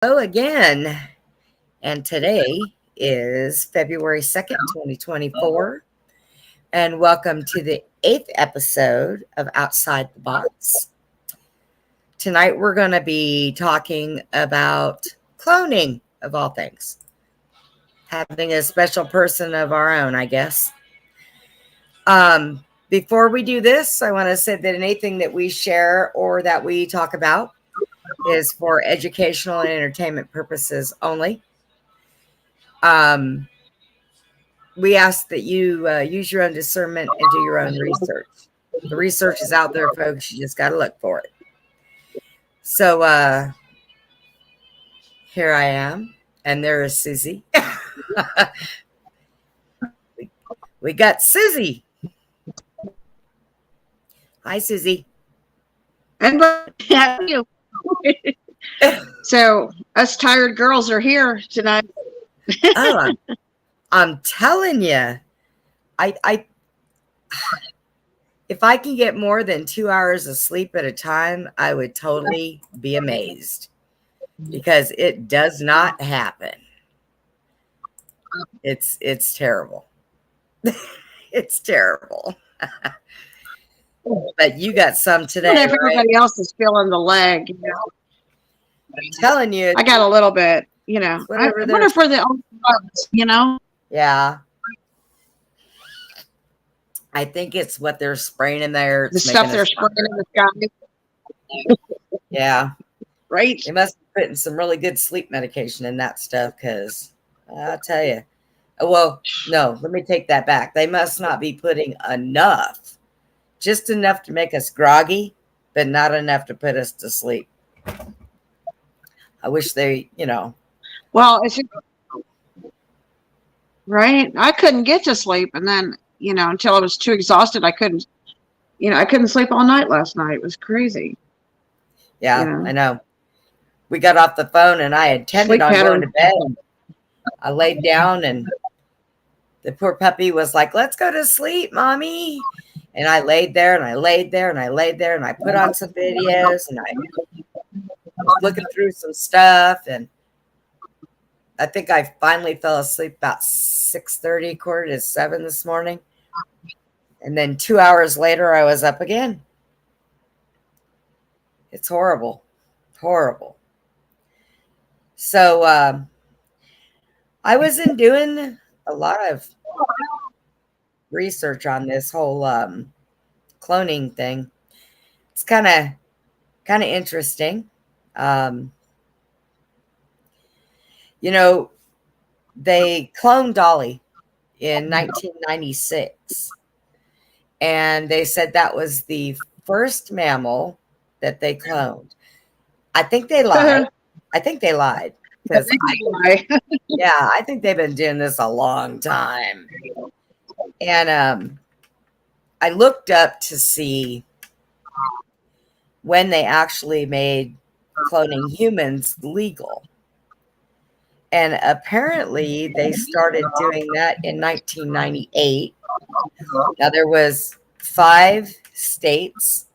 Hello again. And today is February 2nd, 2024. And welcome to the 8th episode of Outside the Box. Tonight we're going to be talking about cloning, of all things. Having a special person of our own, I guess. Before we do this, I want to say that anything that we share or that we talk about is for educational and entertainment purposes only. We ask that you use your own discernment and do your own research. The research is out there, folks. You just got to look for it. So here I am, and there is Susie. we got Susie. Hi, Susie. And how are you? So us tired girls are here tonight. Oh, I'm telling you, I if I can get more than 2 hours of sleep at a time, I would totally be amazed, because it does not happen. It's terrible. It's terrible. But you got some today, And if right? everybody else is feeling the leg, I'm telling you, I got a little bit. I whatever wonder if we're the only ones. yeah. I think it's what they're spraying in there. The stuff they're spraying in the sky. Yeah. Right. They must be putting some really good sleep medication in that stuff, because I'll tell you. Well, no, let me take that back. They must not be putting enough. Just enough to make us groggy, but not enough to put us to sleep. I wish they, Well, it's right. I couldn't get to sleep, and then until I was too exhausted, I couldn't. I couldn't sleep all night last night. It was crazy. Yeah, I know. We got off the phone, and I intended on going to bed. I laid down, and the poor puppy was like, "Let's go to sleep, mommy." And I laid there, and I laid there, and I laid there, and I put on some videos, and I was looking through some stuff, and I think I finally fell asleep about 6:30, 6:45 this morning. And then 2 hours later, I was up again. It's horrible. Horrible. So I wasn't doing a lot of research on this whole cloning thing. It's kind of interesting. They cloned Dolly in 1996, and they said that was the first mammal that they cloned. I think they lied. Because I think they've been doing this a long time. And I looked up to see when they actually made cloning humans legal. And apparently they started doing that in 1998. Now, there was 5 states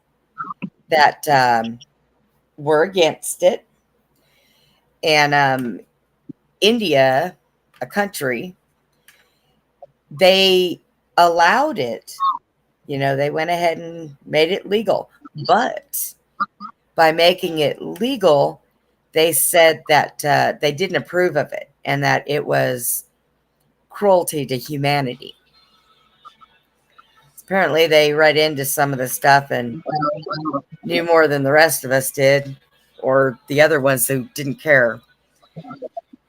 that were against it. And India, a country, they allowed it. They went ahead and made it legal. But by making it legal, they said that they didn't approve of it, and that it was cruelty to humanity. Apparently, they read into some of the stuff and knew more than the rest of us did, or the other ones who didn't care.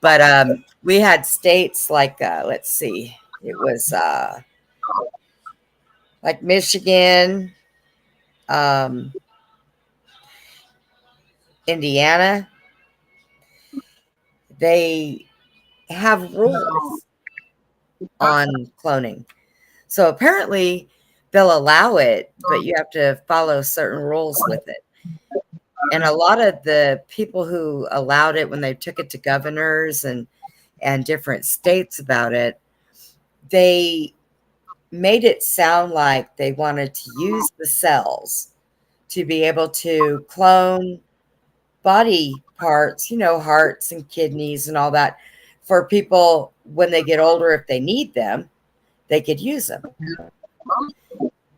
But we had states like, let's see, it was like Michigan, Indiana. They have rules on cloning. So apparently they'll allow it, but you have to follow certain rules with it. And a lot of the people who allowed it, when they took it to governors and different states about it, they made it sound like they wanted to use the cells to be able to clone body parts, hearts and kidneys and all that for people when they get older. If they need them, they could use them.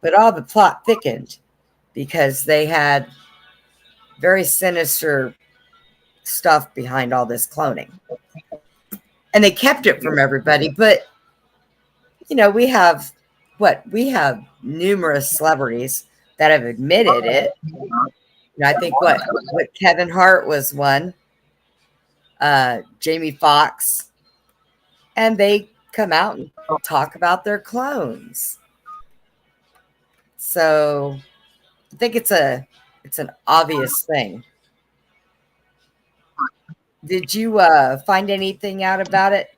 But all the plot thickened because they had very sinister stuff behind all this cloning. And they kept it from everybody. But, we have numerous celebrities that have admitted it. I think what Kevin Hart was one, Jamie Foxx, and they come out and talk about their clones. So I think it's an obvious thing. Did you find anything out about it?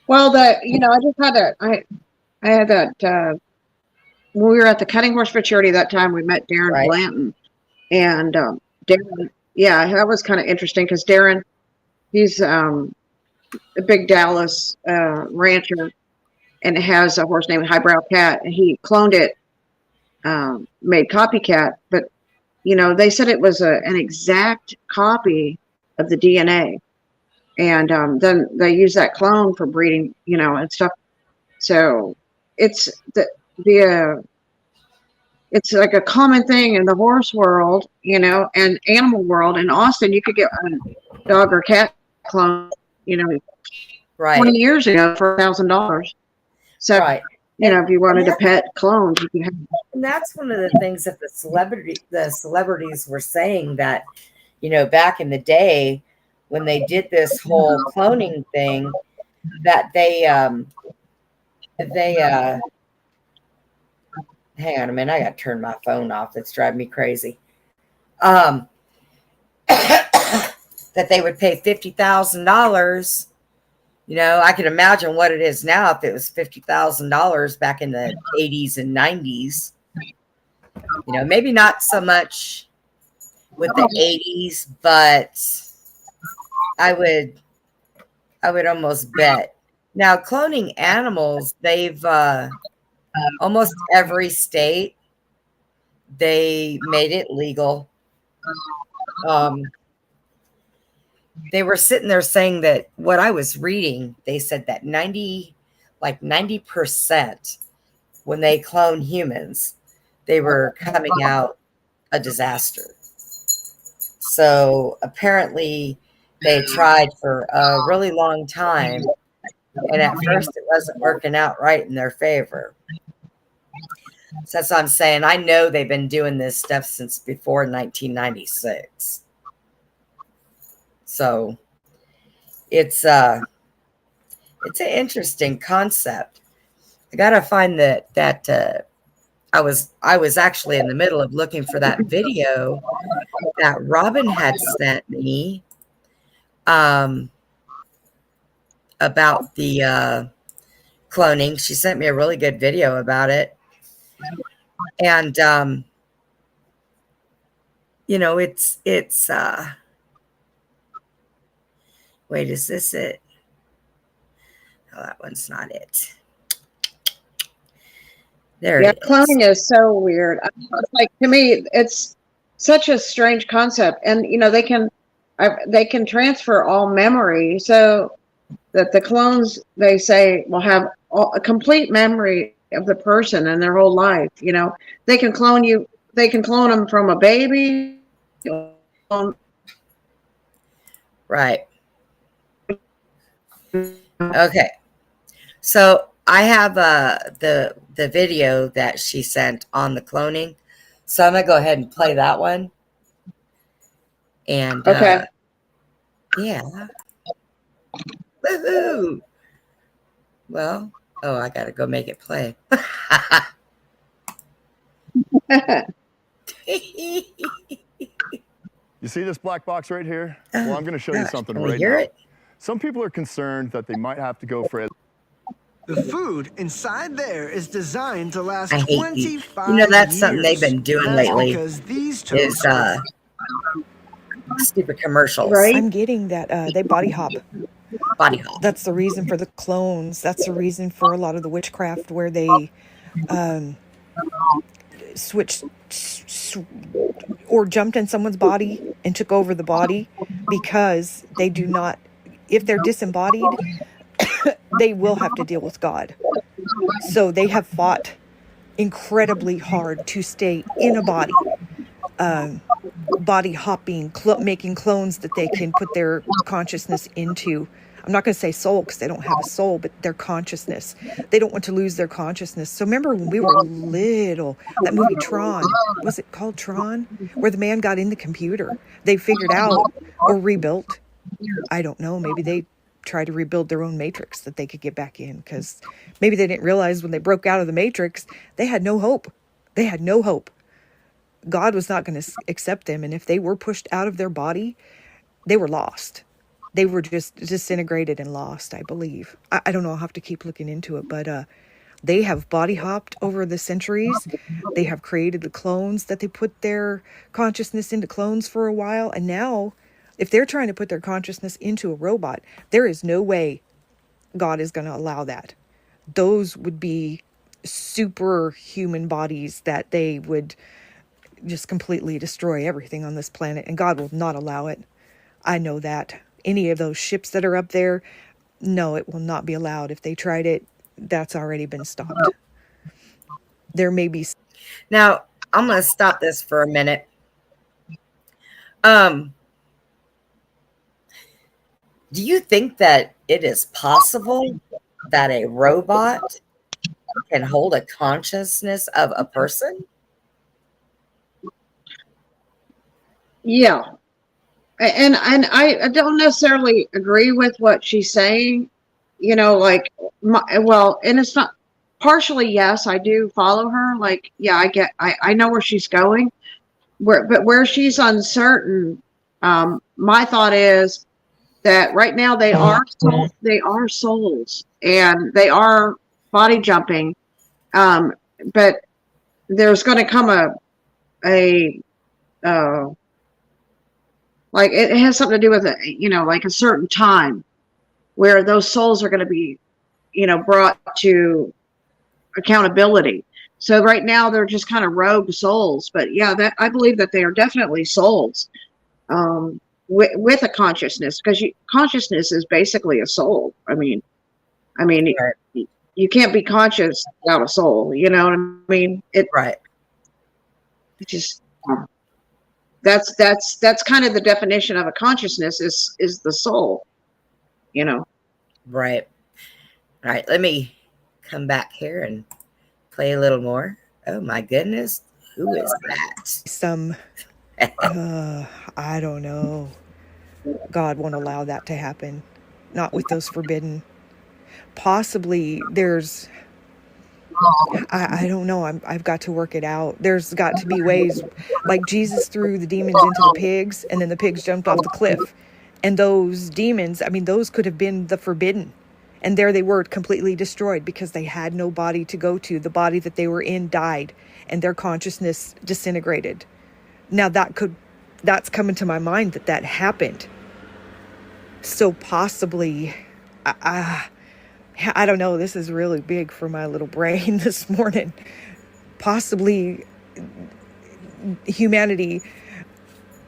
Well, I just had I had that when we were at the Cutting Horse for Charity that time. We met Darren Blanton, and Darren, that was kind of interesting because Darren, he's a big Dallas rancher, and has a horse named Highbrow Cat, and he cloned it, made Copycat, but they said it was an exact copy of the DNA. And then they use that clone for breeding, and stuff. So it's it's like a common thing in the horse world, and animal world. In Austin, you could get a dog or cat clone, 20 years ago for $1,000. So, if you wanted a pet clone, you could have. And that's one of the things that the celebrities were saying that, back in the day, when they did this whole cloning thing, that they hang on a minute, I got to turn my phone off. It's driving me crazy. That they would pay $50,000. I can imagine what it is now if it was $50,000 back in the 80s and 90s. Maybe not so much with the 80s, but I would almost bet. Now, cloning animals, they've almost every state, they made it legal. They were sitting there saying that what I was reading, they said that 90% when they clone humans, they were coming out a disaster. So apparently they tried for a really long time, and at first it wasn't working out right in their favor. So that's what I'm saying. I know they've been doing this stuff since before 1996. So it's an interesting concept. I gotta find that I was actually in the middle of looking for that video that Robin had sent me about the cloning. She sent me a really good video about it. And it's wait, is this it? Oh, that one's not it. There it is. Cloning is so weird. Like, to me, it's such a strange concept. And they can transfer all memory, so that the clones, they say, will have a complete memory of the person and their whole life. They can clone you. They can clone them from a baby. Right. Okay. So I have the video that she sent on the cloning. So I'm gonna go ahead and play that one. And okay. Yeah. Woohoo! Well, I gotta go make it play. You see this black box right here? Well, I'm going to show you something right now. It? Some people are concerned that they might have to go for it. The food inside there is designed to last 25 years. That's something they've been doing lately. Because these is stupid commercials. Right? I'm getting that they body hop. Body hop. That's the reason for the clones. That's the reason for a lot of the witchcraft where they switched or jumped in someone's body and took over the body, because they do not, if they're disembodied, they will have to deal with God. So they have fought incredibly hard to stay in a body, body hopping, making clones that they can put their consciousness into. I'm not going to say soul, because they don't have a soul, but their consciousness. They don't want to lose their consciousness. So remember when we were little, that movie Tron, was it called Tron? Where the man got in the computer. They figured out, or rebuilt. I don't know. Maybe they tried to rebuild their own matrix that they could get back in, because maybe they didn't realize when they broke out of the matrix, they had no hope. They had no hope. God was not going to accept them. And if they were pushed out of their body, they were lost. They were just disintegrated and lost, I believe. I don't know. I'll have to keep looking into it. But they have body hopped over the centuries. They have created the clones that they put their consciousness into clones for a while. And now, if they're trying to put their consciousness into a robot, there is no way God is going to allow that. Those would be superhuman bodies that they would just completely destroy everything on this planet. And God will not allow it. I know that. Any of those ships that are up there, no, it will not be allowed. If they tried it, that's already been stopped. There may be. Now, I'm going to stop this for a minute. Do you think that it is possible that a robot can hold a consciousness of a person? Yeah. And I don't necessarily agree with what she's saying, you know, like, and it's not partially, yes, I do follow her. Like, yeah, I know where she's going, but where she's uncertain, my thought is that right now they are souls and they are body jumping. But there's going to come like it has something to do with it, you know, like a certain time where those souls are going to be, you know, brought to accountability. So right now they're just kind of rogue souls, but yeah, that I believe that they are definitely souls with a consciousness, because consciousness is basically a soul. I mean, you can't be conscious without a soul. You know what I mean? Right. It just. That's kind of the definition of a consciousness is the soul, you know. Right. All right. Let me come back here and play a little more. Oh my goodness. Who is that? Some, I don't know. God won't allow that to happen. Not with those forbidden. Possibly there's, I don't know. I've got to work it out. There's got to be ways, like Jesus threw the demons into the pigs, and then the pigs jumped off the cliff. And those demons, I mean, those could have been the forbidden. And there they were, completely destroyed, because they had no body to go to. The body that they were in died, and their consciousness disintegrated. Now that's coming to my mind that happened. So possibly, I don't know. This is really big for my little brain this morning. Possibly humanity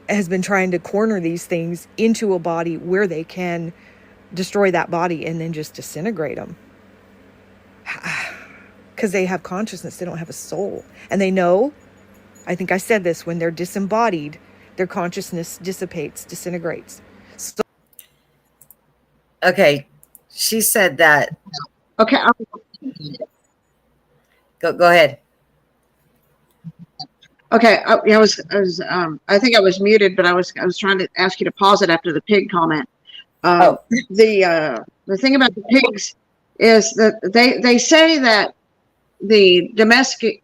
has been trying to corner these things into a body where they can destroy that body and then just disintegrate them. Because they have consciousness. They don't have a soul. And they know, I think I said this, when they're disembodied, their consciousness disintegrates. So, okay. She said that. Okay. Go ahead. Okay. I think I was muted, but I was trying to ask you to pause it after the pig comment. The thing about the pigs is that they say that the domestic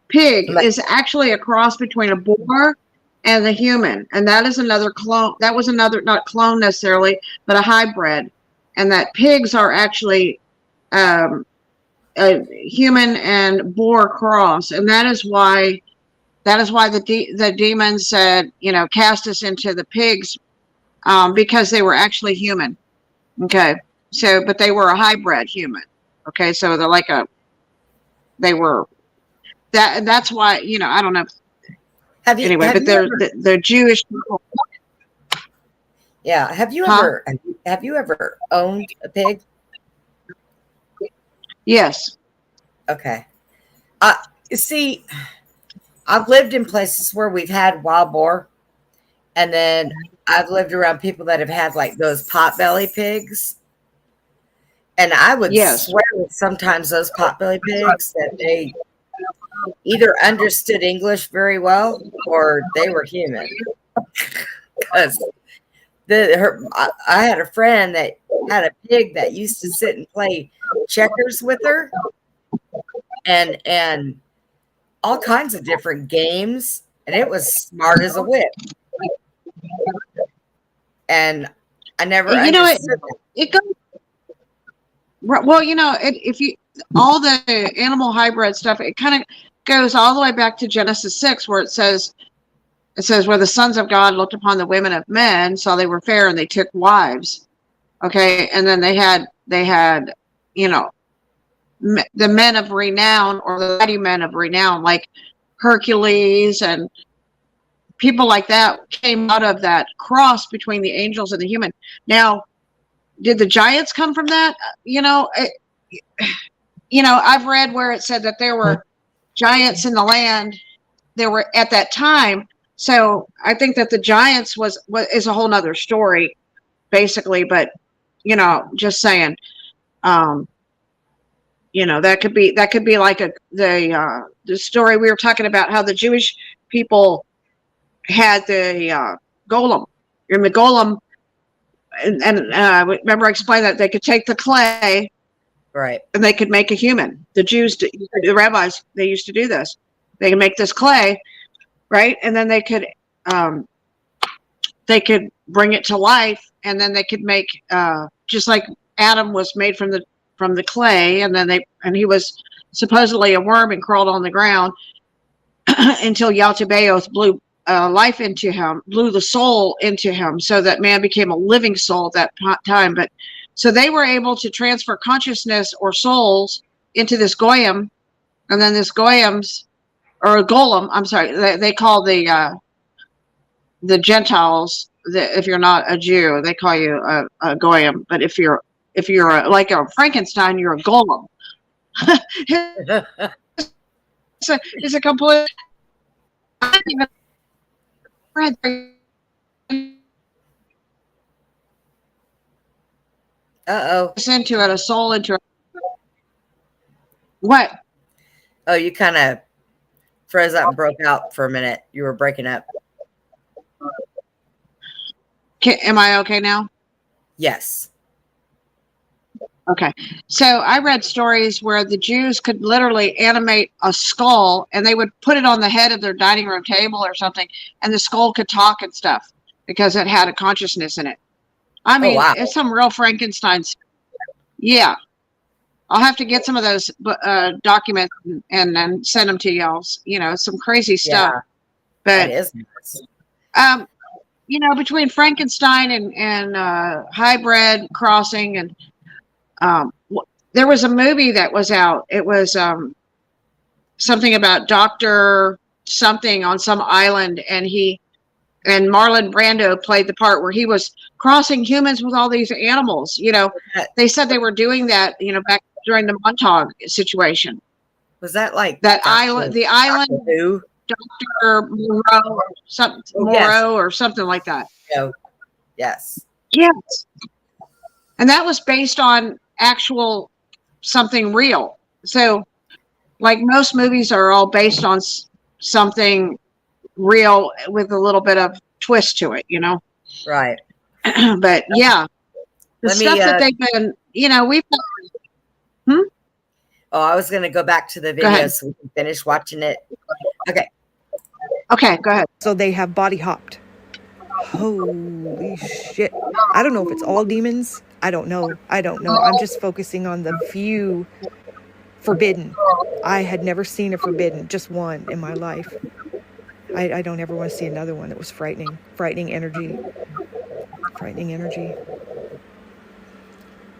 pig is actually a cross between a boar and the human, and that is another clone. That was another, not clone necessarily, but a hybrid, and that pigs are actually a human and boar cross, and that is why the demon said, you know, cast us into the pigs, because they were actually human. Okay, so but they were a hybrid human. Okay, so they're like they were that's why, I don't know. Have you Anyway, have but you they're ever, the Jewish people. yeah, Huh? have you ever owned a pig? Yes. Okay. You see, I've lived in places where we've had wild boar, and then I've lived around people that have had like those potbelly pigs. And I would Yes. swear that sometimes those potbelly pigs that they either understood English very well or they were human. Because I had a friend that had a pig that used to sit and play checkers with her, and all kinds of different games, and it was smart as a whip. And I never It understood that. it goes well. If you all the animal hybrid stuff, it kind of goes all the way back to Genesis 6, where it says where the sons of God looked upon the women of men, saw they were fair, and they took wives. Okay, and then they had the men of renown, or the mighty men of renown, like Hercules and people like that, came out of that cross between the angels and the human. Now, did the giants come from that? I've read where it said that there were giants in the land. There were at that time. So I think that the giants is a whole nother story, basically. But just saying, that could be like the story we were talking about, how the Jewish people had the golem. And the golem, and remember I explained that they could take the clay, Right. and they could make a human. The Jews, the rabbis, they used to do this. They could make this clay, right? And then they could bring it to life, and then they could make just like Adam was made from the clay, and then he was supposedly a worm and crawled on the ground until Yaltabaoth blew life into him, blew the soul into him, so that man became a living soul at that time. But so they were able to transfer consciousness or souls into this goyim, and then this goyim's, or a golem, I'm sorry, they call the Gentiles, if you're not a Jew, they call you a goyim. But if you're like a Frankenstein, you're a golem. It's a complete. I didn't even read into it, a soul into it. What? Oh, you kind of froze up and broke out for a minute. You were breaking up. Am I okay now? Yes. Okay. So I read stories where the Jews could literally animate a skull, and they would put it on the head of their dining room table or something, and the skull could talk and stuff because it had a consciousness in it. I mean, wow. It's some real Frankenstein stuff. Yeah. I'll have to get some of those documents and then send them to y'all. Some crazy stuff. Yeah, but that is nice. Between Frankenstein and hybrid crossing, and there was a movie that was out. It was something about Dr. something on some island, and Marlon Brando played the part where he was crossing humans with all these animals. They said they were doing that, back during the Montauk situation. Was that like that island? The island, who? Dr. Moreau or something, Moreau or something like that. Oh, yes. Yes. And that was based on actual something real. So, like most movies are all based on something real with a little bit of twist to it, Right. But yeah, the stuff that they've been, we've. Oh, I was going to go back to the video so we can finish watching it. Okay. Okay, go ahead. So they have body hopped. Holy shit. I don't know if it's all demons. I don't know. I'm just focusing on the few forbidden. I had never seen a forbidden, just one in my life. I don't ever want to see another one. It was frightening. Frightening energy.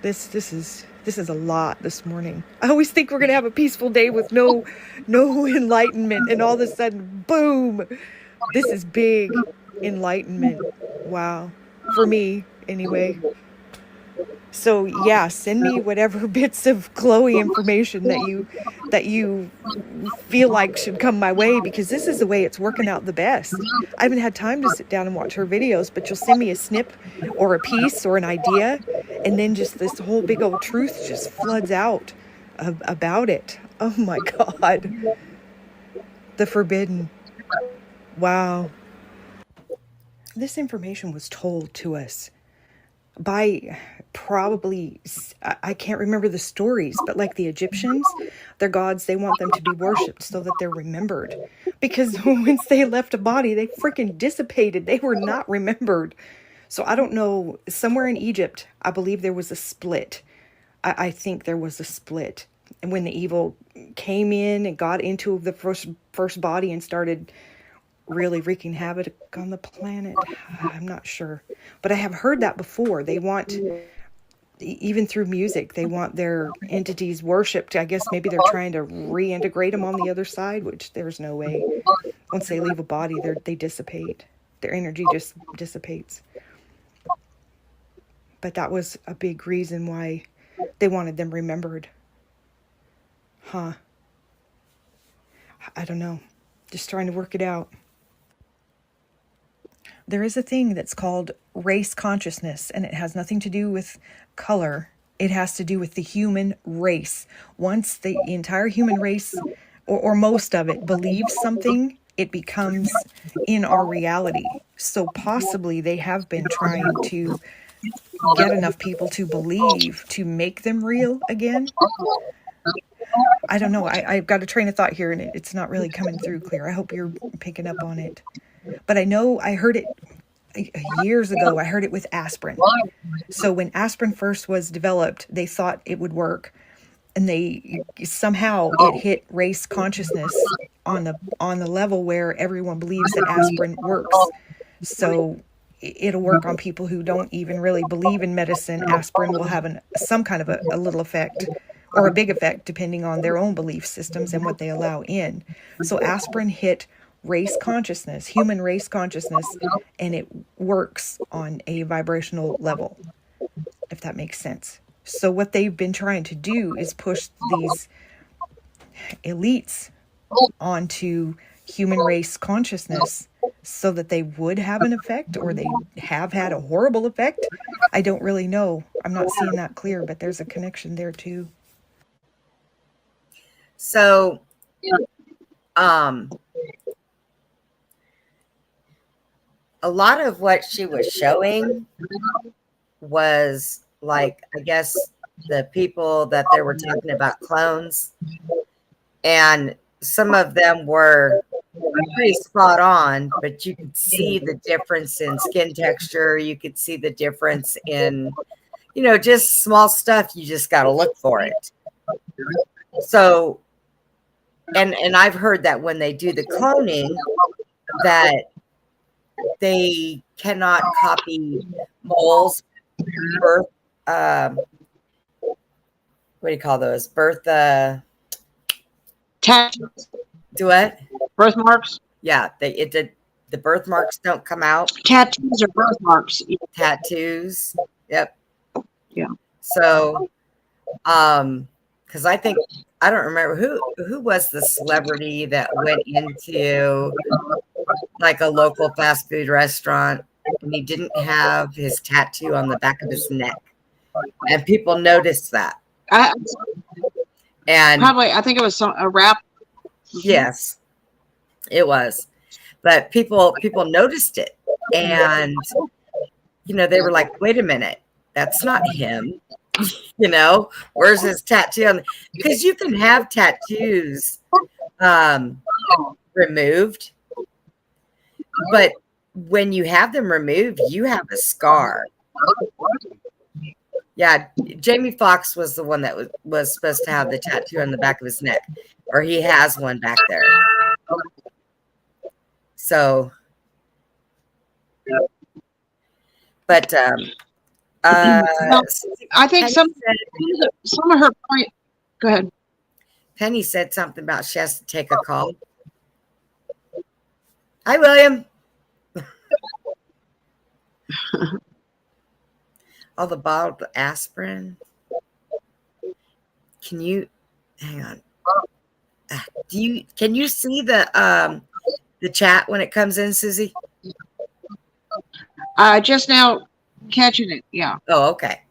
This This is a lot this morning. I always think we're going to have a peaceful day with no enlightenment, and all of a sudden, boom, this is big enlightenment. Wow. For me, anyway. So yeah, send me whatever bits of Chloe information that you feel like should come my way, because this is the way it's working out the best. I haven't had time to sit down and watch her videos, but you'll send me a snip or a piece or an idea, and then just this whole big old truth just floods out about it. Oh my God. The forbidden. Wow. This information was told to us by probably, I can't remember the stories, but like the Egyptians, their gods, they want them to be worshipped so that they're remembered. Because once they left a body, they freaking dissipated. They were not remembered. So I don't know, somewhere in Egypt, I believe there was a split. I think there was a split. And when the evil came in and got into the first body and started really wreaking havoc on the planet, I'm not sure. But I have heard that before. They want, even through music, they want their entities worshipped. I guess maybe they're trying to reintegrate them on the other side, which there's no way. Once they leave a body, they dissipate. Their energy just dissipates. But that was a big reason why they wanted them remembered. Huh. I don't know. Just trying to work it out. There is a thing that's called race consciousness, and it has nothing to do with color. It has to do with the human race. Once the entire human race, or most of it, believes something, it becomes in our reality. So possibly they have been trying to get enough people to believe to make them real again. I don't know. I've got a train of thought here, and it's not really coming through clear. I hope you're picking up on it. But I know I heard it years ago. I heard it with aspirin. So when aspirin first was developed, they thought it would work. And somehow it hit race consciousness on the level where everyone believes that aspirin works. So it'll work on people who don't even really believe in medicine. Aspirin will have some kind of a little effect, or a big effect, depending on their own belief systems and what they allow in. So aspirin hit race consciousness, human race consciousness, and it works on a vibrational level, if that makes sense. So what they've been trying to do is push these elites onto human race consciousness so that they would have an effect, or they have had a horrible effect. I don't really know. I'm not seeing that clear, but there's a connection there too. So, a lot of what she was showing was like, I guess, the people that they were talking about clones, and some of them were pretty spot on, but you could see the difference in skin texture. You could see the difference in, just small stuff. You just got to look for it. So, and I've heard that when they do the cloning, that they cannot copy moles, birth, what do you call those? Birth, tattoos. Do what? Birthmarks? Yeah, the birthmarks don't come out. Tattoos or birthmarks? Tattoos. Yep. Yeah. So, because I don't remember who was the celebrity that went into like a local fast food restaurant, and he didn't have his tattoo on the back of his neck, and people noticed that. And probably, I think it was a rap. Yes, it was. But people noticed it, and they were like, "Wait a minute, that's not him." Where's his tattoo? Because you can have tattoos removed, but when you have them removed, you have a scar. Yeah, Jamie Foxx was the one that was supposed to have the tattoo on the back of his neck, or he has one back there. So, but I think some of her point. Go ahead. Penny said something about she has to take a call. Hi, William. All the bottled aspirin. Can you hang on? Can you see the chat when it comes in, Susie? Just now catching it. Yeah. Oh, okay.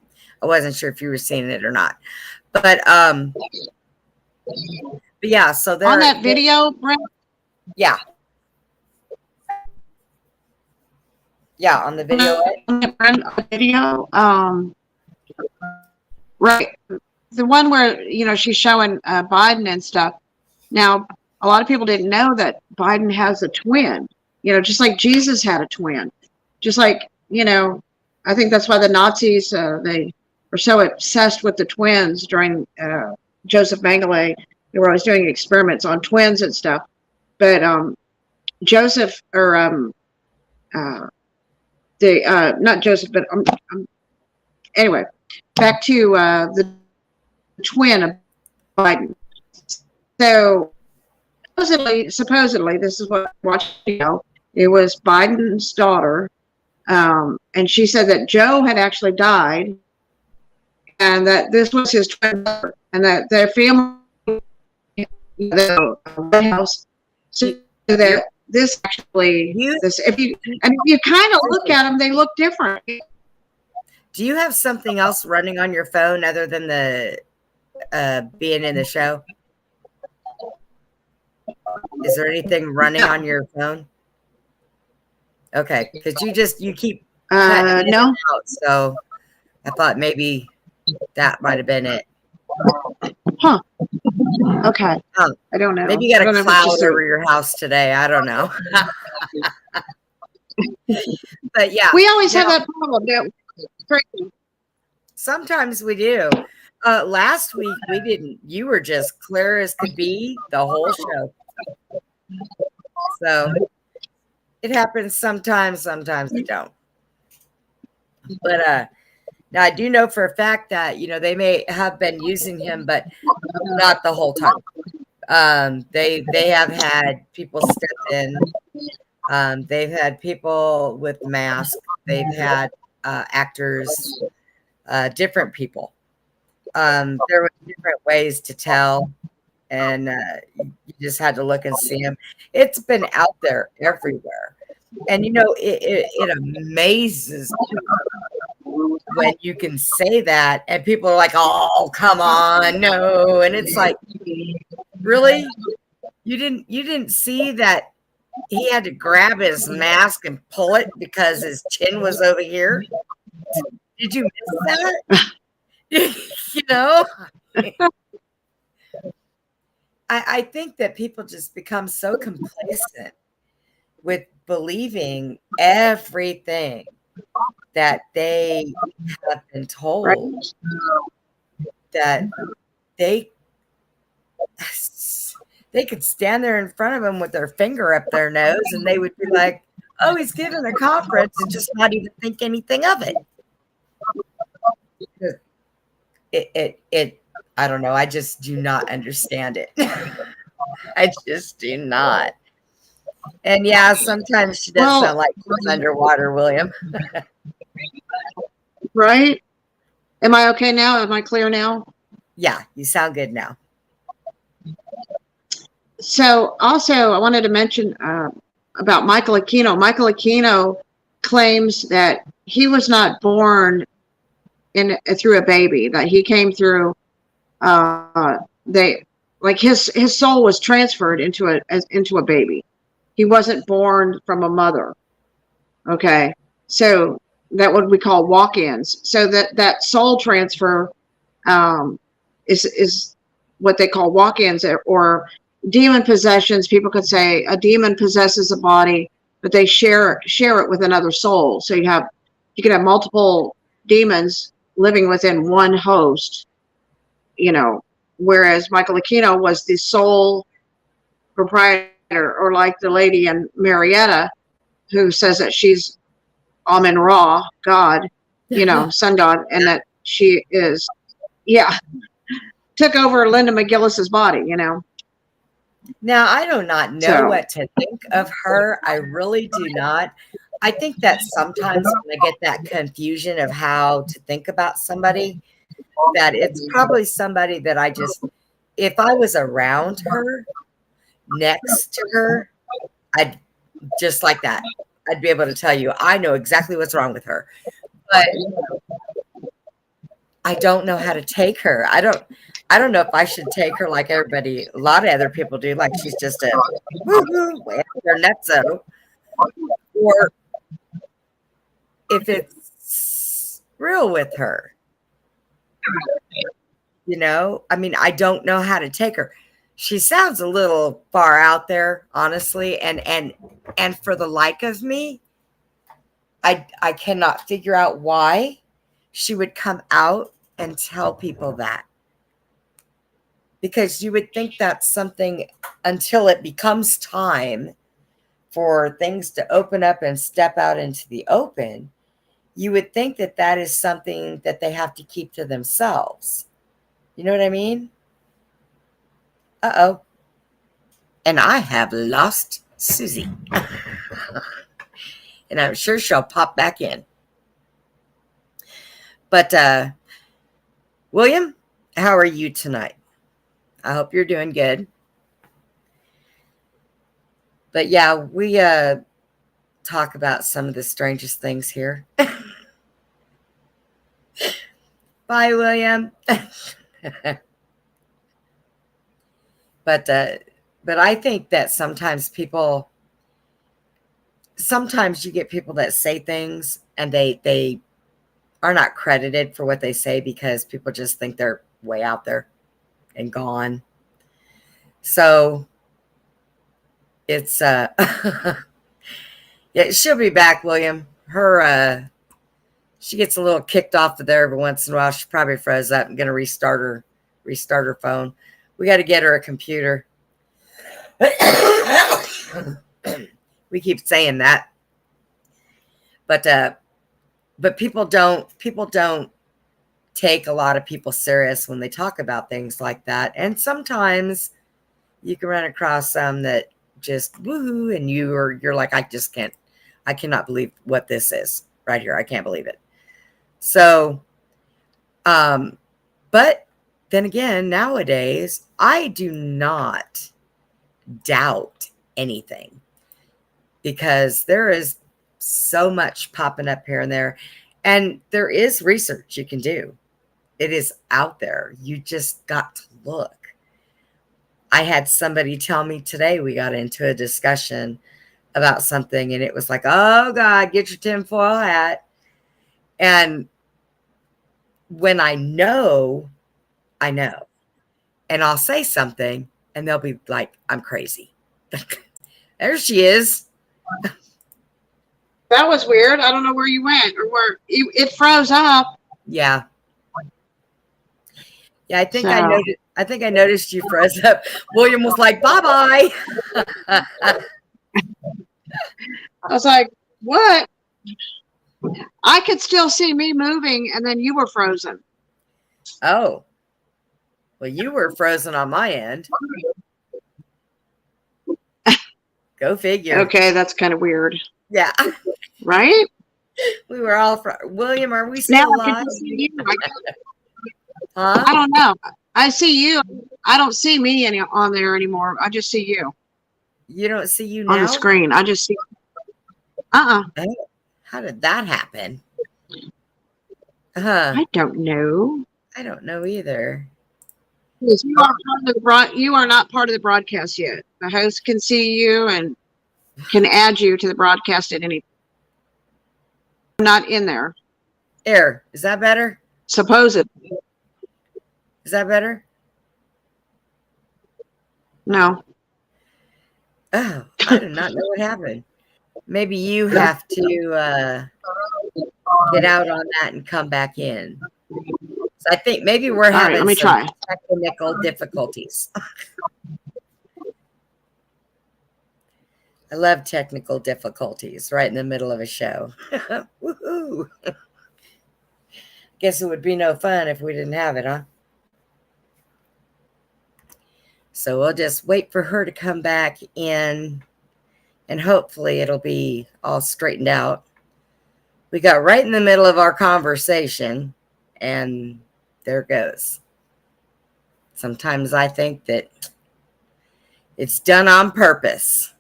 I wasn't sure if you were seeing it or not, but yeah. So there on that video, Brent. Yeah. Yeah, on the video. Video. Right. The one where she's showing Biden and stuff. Now, a lot of people didn't know that Biden has a twin. Just like Jesus had a twin. Just like I think that's why the Nazis they were so obsessed with the twins during Joseph Mengele. They were always doing experiments on twins and stuff. But Joseph or not Joseph, but anyway, back to the twin of Biden. So supposedly, this is what I'm watching. It was Biden's daughter, and she said that Joe had actually died, and that this was his twin brother, and that their family, the White House, so that this actually, if you kind of look at them, they look different. Do you have something else running on your phone other than the being in the show? Is there anything running on your phone? Okay, because you keep no. Out, so I thought maybe that might have been it. Huh. Okay. I don't know. Maybe you got a cloud over your house today. I don't know. But yeah, we always have that problem. Sometimes we do. Last week we didn't. You were just clear as could be the whole show. So it happens sometimes. Sometimes it don't. But now I do know for a fact that they may have been using him, but not the whole time. They have had people step in. They've had people with masks. They've had actors, different people. There were different ways to tell, and you just had to look and see him. It's been out there everywhere, and it amazes me when you can say that, and people are like, "Oh, come on, no!" And it's like, really, you didn't see that he had to grab his mask and pull it because his chin was over here. Did you miss that? I think that people just become so complacent with believing everything that they have been told, that they could stand there in front of him with their finger up their nose and they would be like, "Oh, he's giving a conference," and just not even think anything of it. I don't know. I just do not understand it. I just do not. And yeah, sometimes she does sound like she's underwater, William. Right? Am I okay now? Am I clear now? Yeah, you sound good now. So also I wanted to mention about Michael Aquino. Michael Aquino claims that he was not born through a baby, that he came through his soul was transferred into a baby. He wasn't born from a mother. Okay. So that what we call walk-ins. So that soul transfer is what they call walk-ins, or demon possessions. People could say a demon possesses a body, but they share it with another soul. So you could have multiple demons living within one host, whereas Michael Aquino was the sole proprietor, or like the lady in Marietta who says that she's Amen Ra, God, sun god, and that she is, took over Linda McGillis's body, Now, I do not know So- what to think of her. I really do not. I think that sometimes when I get that confusion of how to think about somebody, that it's probably somebody that I just, if I was around her, next to her, I'd just like that. I'd be able to tell you, I know exactly what's wrong with her. But I don't know how to take her. I don't know if I should take her like everybody, a lot of other people do, like she's just a woo-hoo, they're nutso, or if it's real with her. I mean, I don't know how to take her. She sounds a little far out there, honestly, and for the like of me, I cannot figure out why she would come out and tell people that. Because you would think that's something, until it becomes time for things to open up and step out into the open, you would think that that is something that they have to keep to themselves. You know what I mean? Uh-oh. And I have lost Susie. And I'm sure she'll pop back in. But, William, how are you tonight? I hope you're doing good. But yeah, we talk about some of the strangest things here. Bye, William. But I think that sometimes you get people that say things and they are not credited for what they say because people just think they're way out there and gone. So it's yeah, she'll be back, William. She gets a little kicked off of there every once in a while. She probably froze up. I'm gonna restart her phone. We got to get her a computer. We keep saying that, but people don't take a lot of people serious when they talk about things like that. And sometimes you can run across some that just woohoo, and you're like, I cannot believe what this is right here. I can't believe it. So, but then again, nowadays, I do not doubt anything because there is so much popping up here and there, and there is research you can do. It is out there. You just got to look. I had somebody tell me today, we got into a discussion about something, and it was like, oh God, get your tinfoil hat. And when I know, and I'll say something and they'll be like, I'm crazy. There she is. That was weird. I don't know where you went or where it froze up. Yeah. Yeah, I think I noticed you froze up. William was like, bye-bye. I was like, what? I could still see me moving, and then you were frozen. Oh. Well, you were frozen on my end. Go figure. Okay, that's kind of weird. Yeah. Right? We were all William, are we still alive? Huh? I don't know. I see you. I don't see me on there anymore. I just see you. You don't see you now? On the screen. I just see. How did that happen? I don't know. I don't know either. You are not part of the broadcast yet. The host can see you and can add you to the broadcast at any time. I'm not in there. There. Is that better? Supposedly. Is that better? No. Oh, I do not know what happened. Maybe you have to get out on that and come back in. So I think maybe we're having let me try. Technical difficulties. I love technical difficulties right in the middle of a show. Woohoo! Guess it would be no fun if we didn't have it, huh? So we'll just wait for her to come back in, and hopefully it'll be all straightened out. We got right in the middle of our conversation, and there it goes. Sometimes I think that it's done on purpose.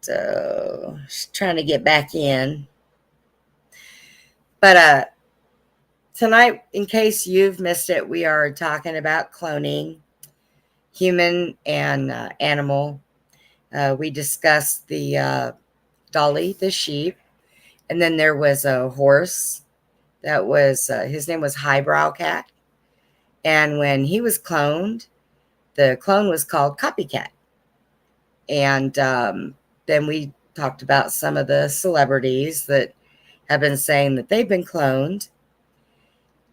So she's trying to get back in. But tonight, in case you've missed it, we are talking about cloning, human and animal. We discussed the Dolly, the sheep, and then there was a horse that was, his name was Highbrow Cat. And when he was cloned, the clone was called Copycat. And then we talked about some of the celebrities that have been saying that they've been cloned.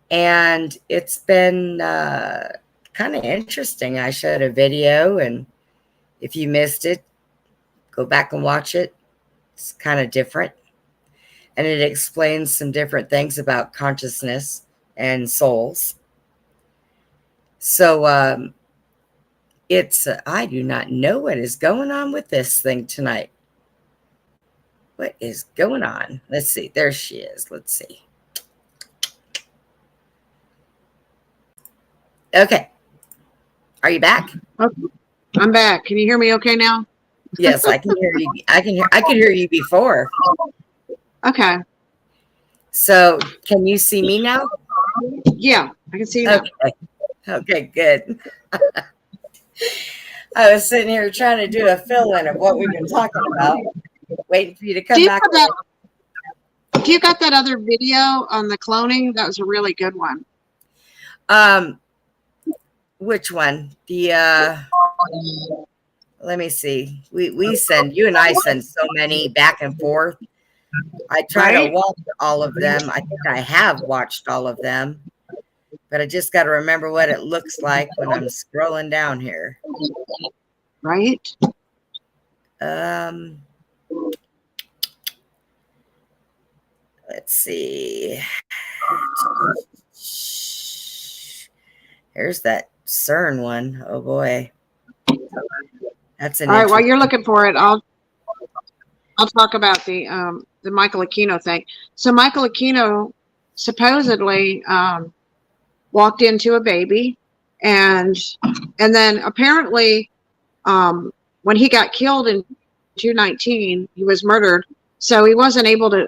And it's been kind of interesting. I showed a video, and if you missed it, go back and watch it. It's kind of different. And it explains some different things about consciousness and souls. So it's, I do not know what is going on with this thing tonight. What is going on? Let's see. There she is. Let's see. Okay. Are you back? Okay. I'm back. Can you hear me okay now? Yes, I can hear you. I could hear you before. Okay. So can you see me now? Yeah, I can see you now. Okay. Okay, good. I was sitting here trying to do a fill-in of what we've been talking about, waiting for you to come back. Do you got that other video on the cloning? That was a really good one. Which one? The let me see. We send, you and I send so many back and forth. I try to watch all of them. I think I have watched all of them, but I just got to remember what it looks like when I'm scrolling down here. Right? Let's see. Here's that CERN one. Oh boy. That's an all right. While you're looking for it, I'll talk about the Michael Aquino thing. So Michael Aquino supposedly walked into a baby, and then apparently when he got killed in 2019, he was murdered. So he wasn't able to,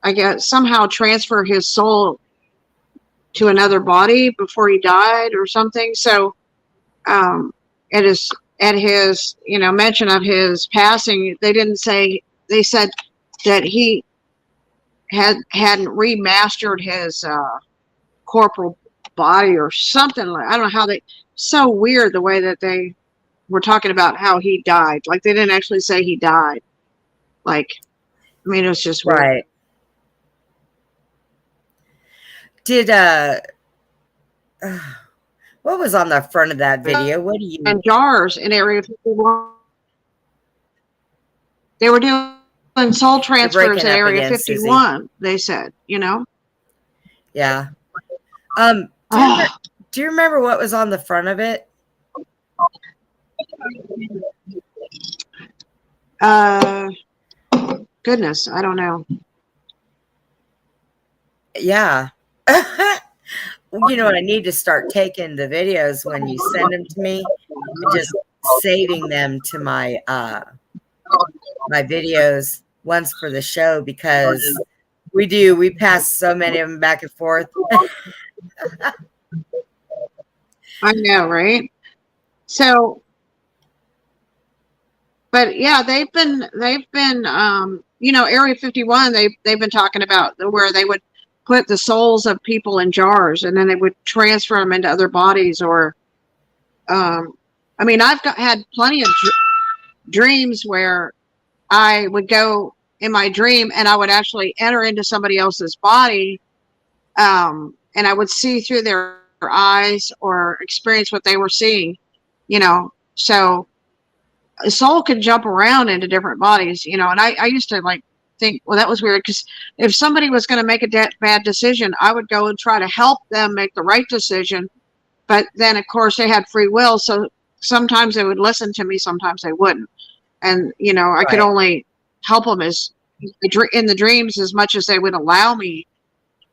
I guess, somehow transfer his soul to another body before he died or something. So it is at his, mention of his passing, they didn't say, they said that he hadn't remastered his corporal body or something. Like, I don't know how so weird the way that they were talking about how he died. Like they didn't actually say he died. Like, I mean, it was just weird. Right. Did what was on the front of that video? What do you? And jars in Area 51. They were doing soul transfers in Area 51. Susie. They said, Yeah. Do you remember what was on the front of it? Goodness, I don't know. Yeah. You know what? I need to start taking the videos when you send them to me, and just saving them to my my videos once for the show, because we pass so many of them back and forth. I know, right? So, but yeah, they've been Area 51. They've been talking about where they would put the souls of people in jars, and then they would transfer them into other bodies. Or, I mean, I've had plenty of dreams where I would go in my dream and I would actually enter into somebody else's body, and I would see through their eyes or experience what they were seeing, so a soul could jump around into different bodies, and I used to like think, well, that was weird, because if somebody was going to make a bad decision, I would go and try to help them make the right decision. But then, of course, they had free will, so sometimes they would listen to me, sometimes they wouldn't. And, you know, I could only help them as in the dreams as much as they would allow me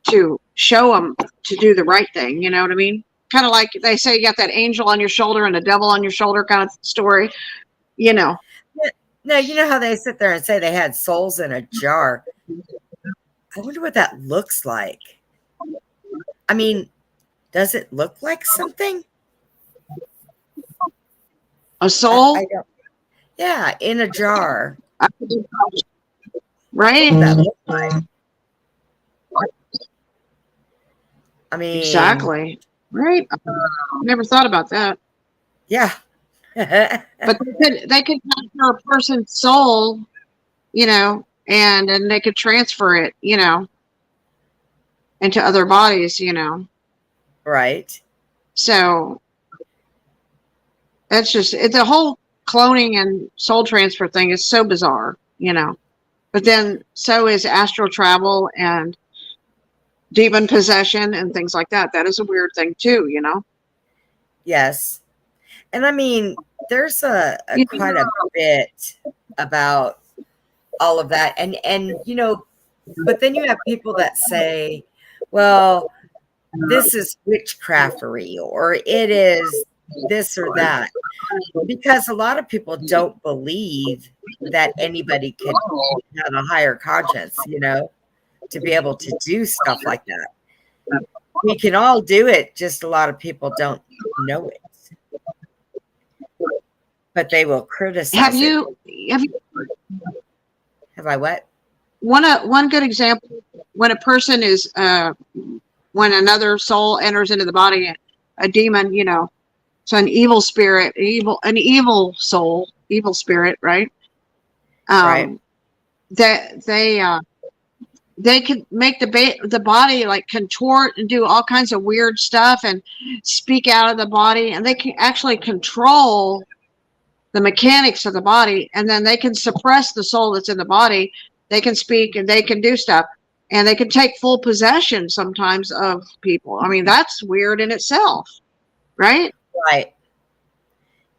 to show them to do the right thing. You know what I mean? Kind of like they say you got that angel on your shoulder and the devil on your shoulder kind of story, you know. No, you know how they sit there and say they had souls in a jar. I wonder what that looks like. I mean, does it look like something? A soul? I don't. Yeah, in a jar. Right? That looks like. I mean, exactly. Right. Never thought about that. Yeah. But they could capture a person's soul, you know, and they could transfer it, you know, into other bodies, you know. Right. So that's just the whole cloning and soul transfer thing is so bizarre, you know. But then so is astral travel and demon possession and things like that. That is a weird thing too, you know. Yes. And I mean, there's quite a bit about all of that. And you know, but then you have people that say, well, this is witchcraftery, or it is this or that. Because a lot of people don't believe that anybody could have a higher conscience, you know, to be able to do stuff like that. We can all do it, just a lot of people don't know it. But they will criticize. Have you Have I what? One good example, when a person is when another soul enters into the body, a demon, you know, so an evil spirit, an evil soul, evil spirit, right? Right. That they can make the body like contort and do all kinds of weird stuff and speak out of the body, and they can actually control the mechanics of the body, and then they can suppress the soul that's in the body. They can speak and they can do stuff, and they can take full possession sometimes of people. I mean, that's weird in itself, right? Right.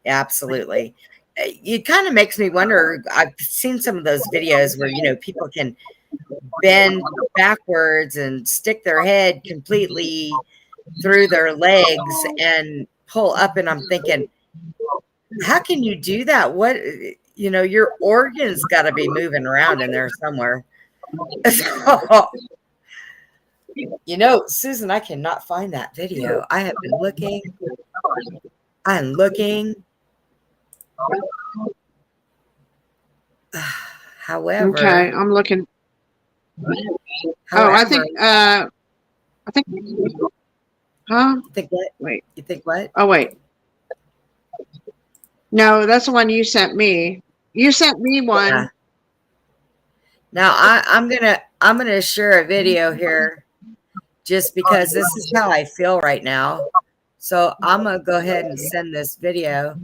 Yeah, absolutely. It kind of makes me wonder. I've seen some of those videos where, you know, people can bend backwards and stick their head completely through their legs and pull up, and I'm thinking, how can you do that? What, you know, your organs got to be moving around in there somewhere. So, you know, Susan, I cannot find that video. I have been looking. I'm looking. However, okay, I'm looking. However, I think, huh? Think what? Wait. You think what? Oh, wait. No, that's the one you sent me. You sent me one. Yeah. Now I'm gonna share a video here, just because this is how I feel right now. So I'm gonna go ahead and send this video.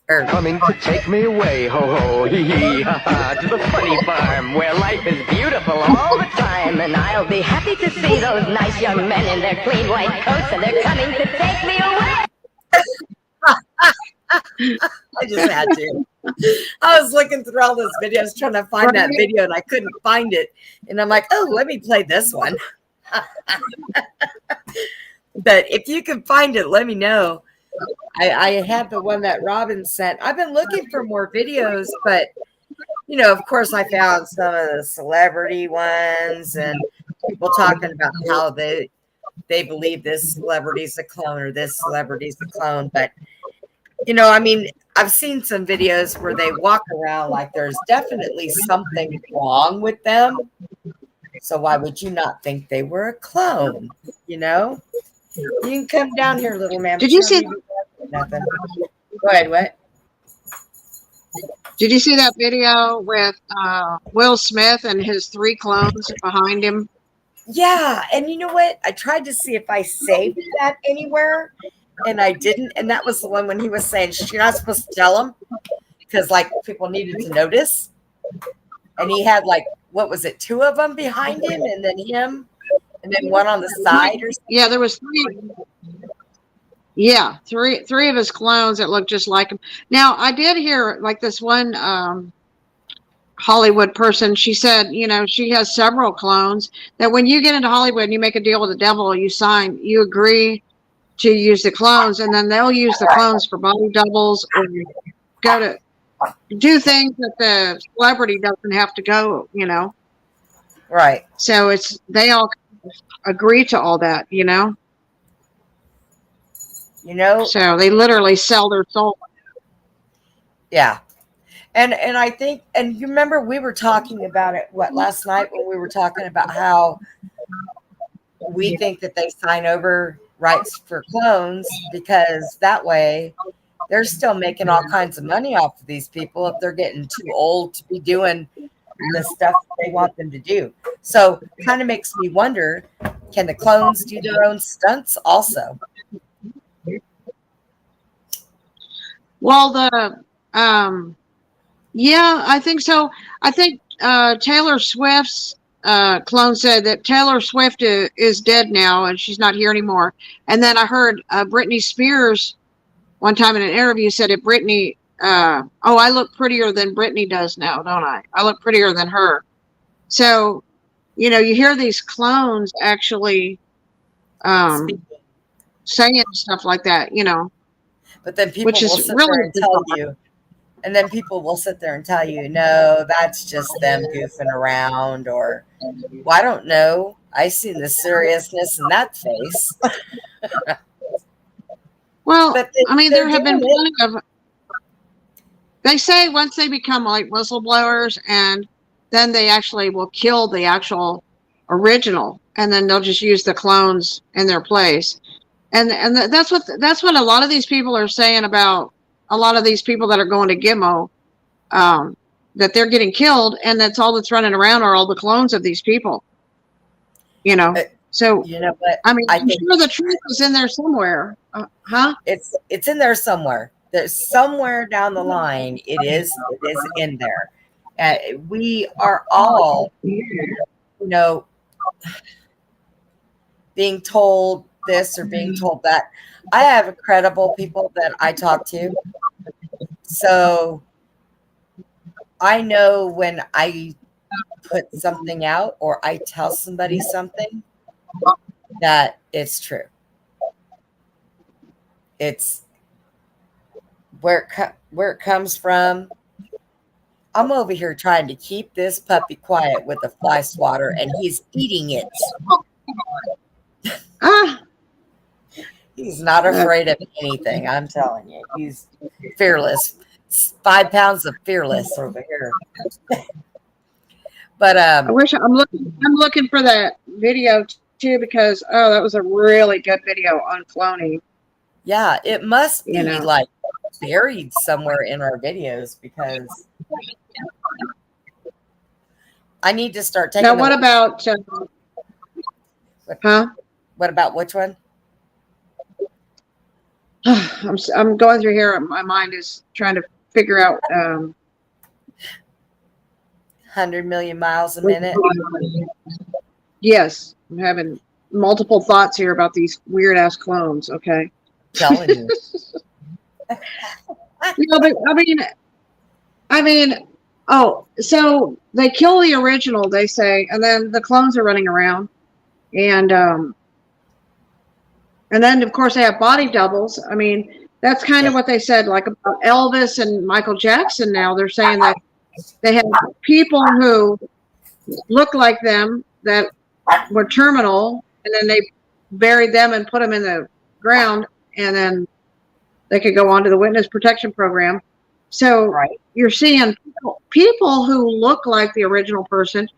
Coming to take me away, ho ho, hee hee, ha ha, to the funny farm where life is beautiful all the time. And I'll be happy to see those nice young men in their clean white coats, and they're coming to take me away. I just had to. I was looking through all those videos trying to find that video, and I couldn't find it. And I'm like, oh, let me play this one. But if you can find it, let me know. I had the one that Robin sent. I've been looking for more videos, but, you know, of course, I found some of the celebrity ones and people talking about how they believe this celebrity's a clone or this celebrity's a clone. But, you know, I mean, I've seen some videos where they walk around like there's definitely something wrong with them. So why would you not think they were a clone? You know? You can come down here, little man. Did you see nothing? Go ahead, what? Did you see that video with Will Smith and his 3 clones behind him? Yeah, and you know what? I tried to see if I saved that anywhere, and I didn't. And that was the one when he was saying you're not supposed to tell them because, like, people needed to notice. and he had like, what was it, 2 of them behind him, and then him, and then one on the side or something? Yeah, there was 3. Yeah, three of his clones that looked just like him. Now, I did hear like this one Hollywood person. She said, she has several clones. That when you get into Hollywood and you make a deal with the devil, you agree to use the clones, and then they'll use the clones for body doubles or go to do things that the celebrity doesn't have to go. Right. So they all agree to all that. So they literally sell their soul. Yeah. And I think, and you remember we were talking about it, last night when we were talking about how we think that they sign over rights for clones because that way they're still making all kinds of money off of these people if they're getting too old to be doing the stuff they want them to do. So kind of makes me wonder, can the clones do their own stunts also? Well, yeah, I think so. I think Taylor Swift's clone said that Taylor Swift is dead now and she's not here anymore. And then I heard Britney Spears one time in an interview said that Britney, I look prettier than Britney does now, don't I? I look prettier than her. So, you hear these clones actually saying stuff like that, But then people which will is sit really there and tell you, and then people will sit there and tell you, no, that's just them goofing around, or, well, I don't know. I see the seriousness in that face. Well, But there have been plenty of. They say once they become like whistleblowers, and then they actually will kill the actual original, and then they'll just use the clones in their place. And that's what a lot of these people are saying about a lot of these people that are going to Gimmo, that they're getting killed, and that's all that's running around are all the clones of these people. So you know what? I'm sure the truth is in there somewhere, huh? It's in there somewhere. There's somewhere down the line. It is in there. We are all, being told this or being told that. I have credible people that I talk to, so I know when I put something out or I tell somebody something that it's true. It's where it comes from. I'm over here trying to keep this puppy quiet with a fly swatter, and he's eating it. He's not afraid of anything. I'm telling you, he's fearless. 5 pounds of fearless over here. But I wish I'm looking for that video too, because that was a really good video on cloning. Yeah, it must be like buried somewhere in our videos, because I need to start taking. Now, what about? What about which one? I'm going through here. My mind is trying to figure out. 100 million miles a minute. Yes, I'm having multiple thoughts here about these weird ass clones. Okay. Telling you. But I mean, so they kill the original, they say, and then the clones are running around, and then of course they have body doubles. I mean, that's kind of what they said, like about Elvis and Michael Jackson. Now they're saying that they have people who look like them that were terminal, and then they buried them and put them in the ground, and then they could go on to the witness protection program. So you're seeing people who look like the original person,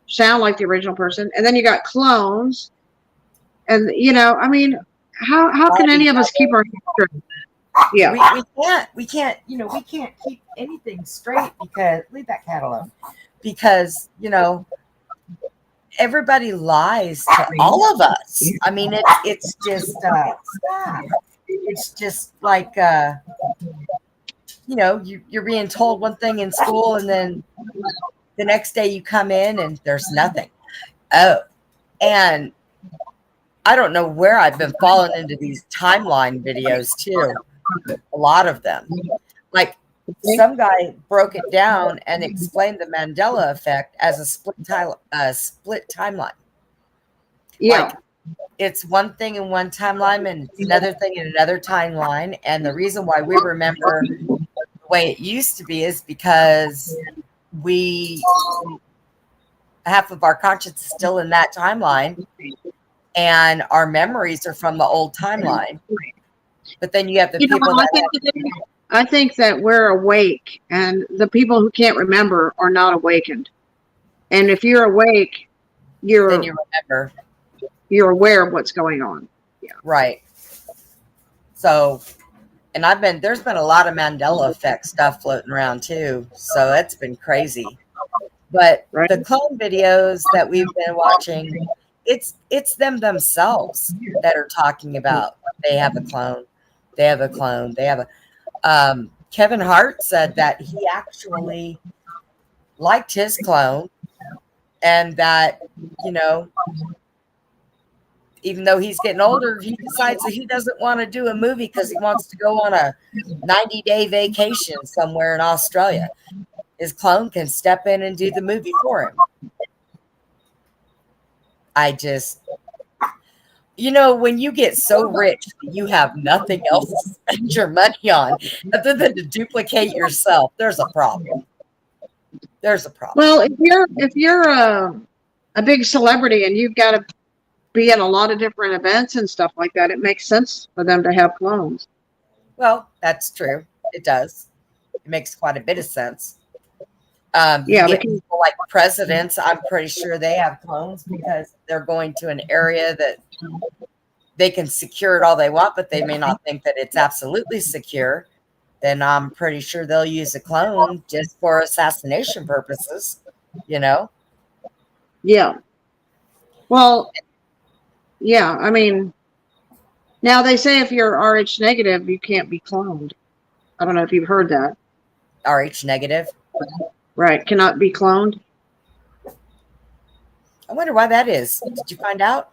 sound like the original person, and then you got clones. And I mean, how can any of us keep our straight? Yeah, we can't keep anything straight, because leave that cat alone, because everybody lies to all of us. I mean, it's just it's just like you're being told one thing in school, and then the next day you come in and there's nothing. Oh, and I don't know where I've been falling into these timeline videos too. A lot of them. Like some guy broke it down and explained the Mandela effect as a split timeline. Yeah. Like, it's one thing in one timeline and it's another thing in another timeline. And the reason why we remember the way it used to be is because half of our conscience is still in that timeline and our memories are from the old timeline. But then you have the people that I think that we're awake, and the people who can't remember are not awakened. And if you're awake, then you remember. You're aware of what's going on. Yeah. Right. So, and there's been a lot of Mandela effect stuff floating around too. So it's been crazy. But the clone videos that we've been watching, it's them themselves that are talking about they have a clone. They have a clone. They have a Kevin Hart said that he actually liked his clone and that, even though he's getting older, he decides that he doesn't want to do a movie because he wants to go on a 90-day vacation somewhere in Australia. His clone can step in and do the movie for him. When you get so rich, you have nothing else to spend your money on other than to duplicate yourself. There's a problem. Well, if you're a big celebrity and you've got to be in a lot of different events and stuff like that, it makes sense for them to have clones. Well, that's true. It does. It makes quite a bit of sense. People like presidents, I'm pretty sure they have clones because they're going to an area that they can secure it all they want, but they may not think that it's absolutely secure. Then I'm pretty sure they'll use a clone just for assassination purposes, Yeah. Well, yeah, I mean, now they say if you're Rh negative, you can't be cloned. I don't know if you've heard that. Rh negative? Right, cannot be cloned. I wonder why that is. Did you find out?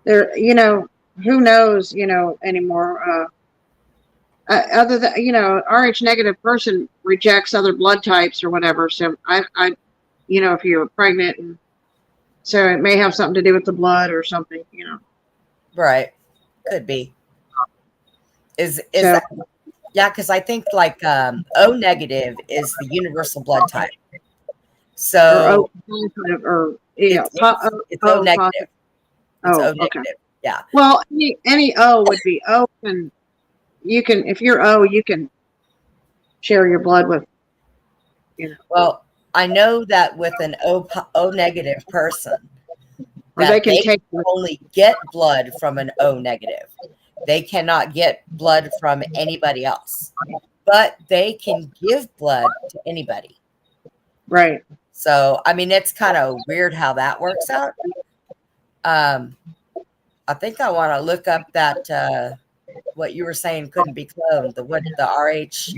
There, who knows, anymore. Other than, Rh negative person rejects other blood types or whatever. So if you're pregnant, and so it may have something to do with the blood or something, Right. Could be. Is that, yeah, because I think like O negative is the universal blood type. So it's O negative. It's O negative. Okay. Yeah. Well, any O would be O, and you can, if you're O, you can share your blood with. Well, I know that with an O negative person, they can only get blood from an O negative. They cannot get blood from anybody else, but they can give blood to anybody. Right. So, I mean, it's kind of weird how that works out. I think I want to look up that what you were saying couldn't be cloned. The Rh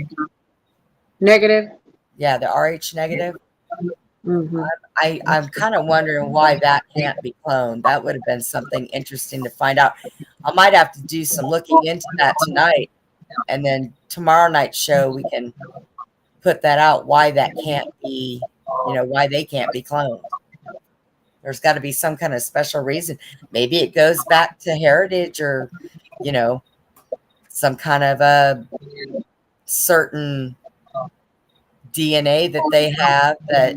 negative. Yeah, the Rh negative. Mm-hmm. I'm kind of wondering why that can't be cloned. That would have been something interesting to find out. I might have to do some looking into that tonight, and then tomorrow night's show we can put that out. Why that can't be, why they can't be cloned. There's got to be some kind of special reason. Maybe it goes back to heritage, or some kind of a certain DNA that they have that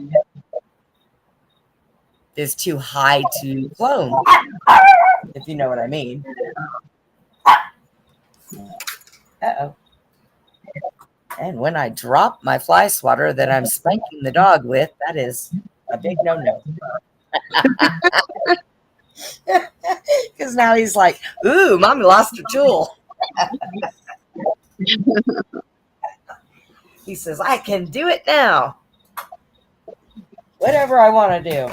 is too high to clone, if you know what I mean. Uh-oh. And when I drop my fly swatter that I'm spanking the dog with, that is a big no-no. Because now he's like, ooh, Mommy lost her tool. He says, I can do it now. Whatever I want to do.